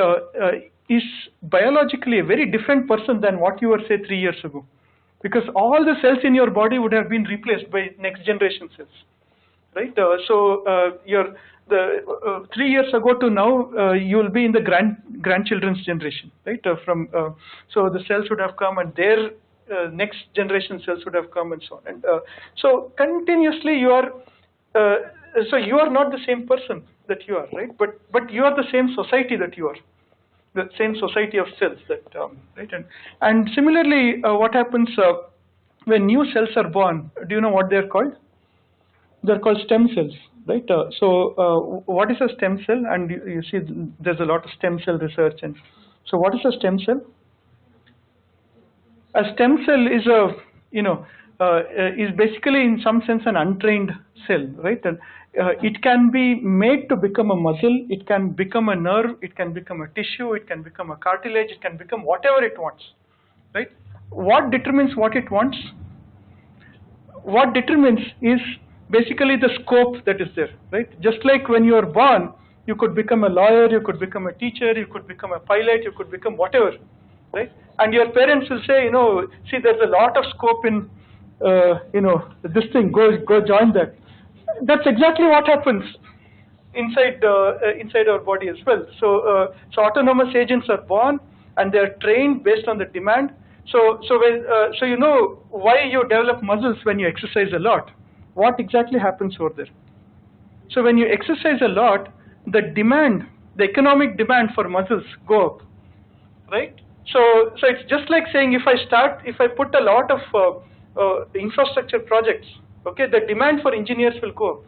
is biologically a very different person than what you were, say, 3 years ago, because all the cells in your body would have been replaced by next generation cells, right? The 3 years ago to now, you will be in the grandchildren's generation, right? So the cells would have come, and their next generation cells would have come, and so on. And so continuously, you are not the same person, that you are, right? But you are the same society that you are, the same society of cells that, right? And similarly, what happens when new cells are born? Do you know what they're called? They're called stem cells, right? What is a stem cell? And you see, there's a lot of stem cell research. And so, what is a stem cell? A stem cell is is basically in some sense an untrained cell, right? And it can be made to become a muscle, it can become a nerve, it can become a tissue, it can become a cartilage, it can become whatever it wants, right? What determines what it wants? What determines is basically the scope that is there, right? Just like when you are born, you could become a lawyer, you could become a teacher, you could become a pilot, you could become whatever, right? And your parents will say, see, there's a lot of scope in, this thing, go join that. That's exactly what happens inside our body as well. So autonomous agents are born and they are trained based on the demand. So you know why you develop muscles when you exercise a lot. What exactly happens over there? So when you exercise a lot, the economic demand for muscles go up, right? So it's just like saying if I put a lot of infrastructure projects, okay, the demand for engineers will go up,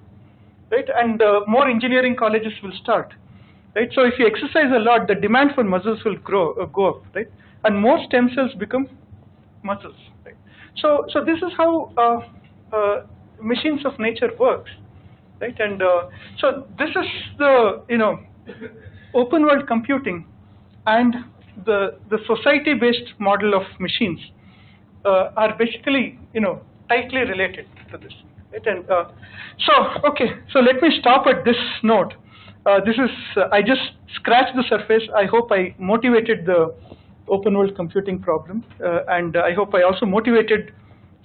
right? And more engineering colleges will start, right? So if you exercise a lot, the demand for muscles will go up, right? And more stem cells become muscles, right? So this is how machines of nature works, right? And so this is the open world computing and the society-based model of machines are basically tightly related to this, right? And so let me stop at this note. I just scratched the surface. I hope I motivated the open world computing problem, and I hope I also motivated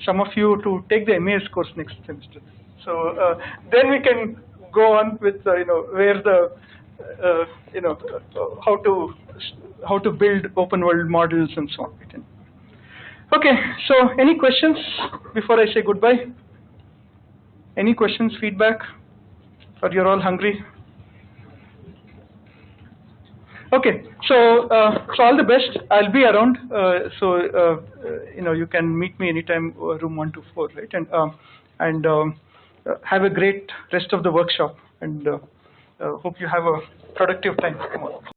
some of you to take the MAS course next semester. So then we can go on with where the how to build open world models and so on. Okay, so any questions before I say goodbye? Any questions, feedback, or you're all hungry? Okay, so all the best. I'll be around, you can meet me anytime, room 124, right? And have a great rest of the workshop, and hope you have a productive time tomorrow.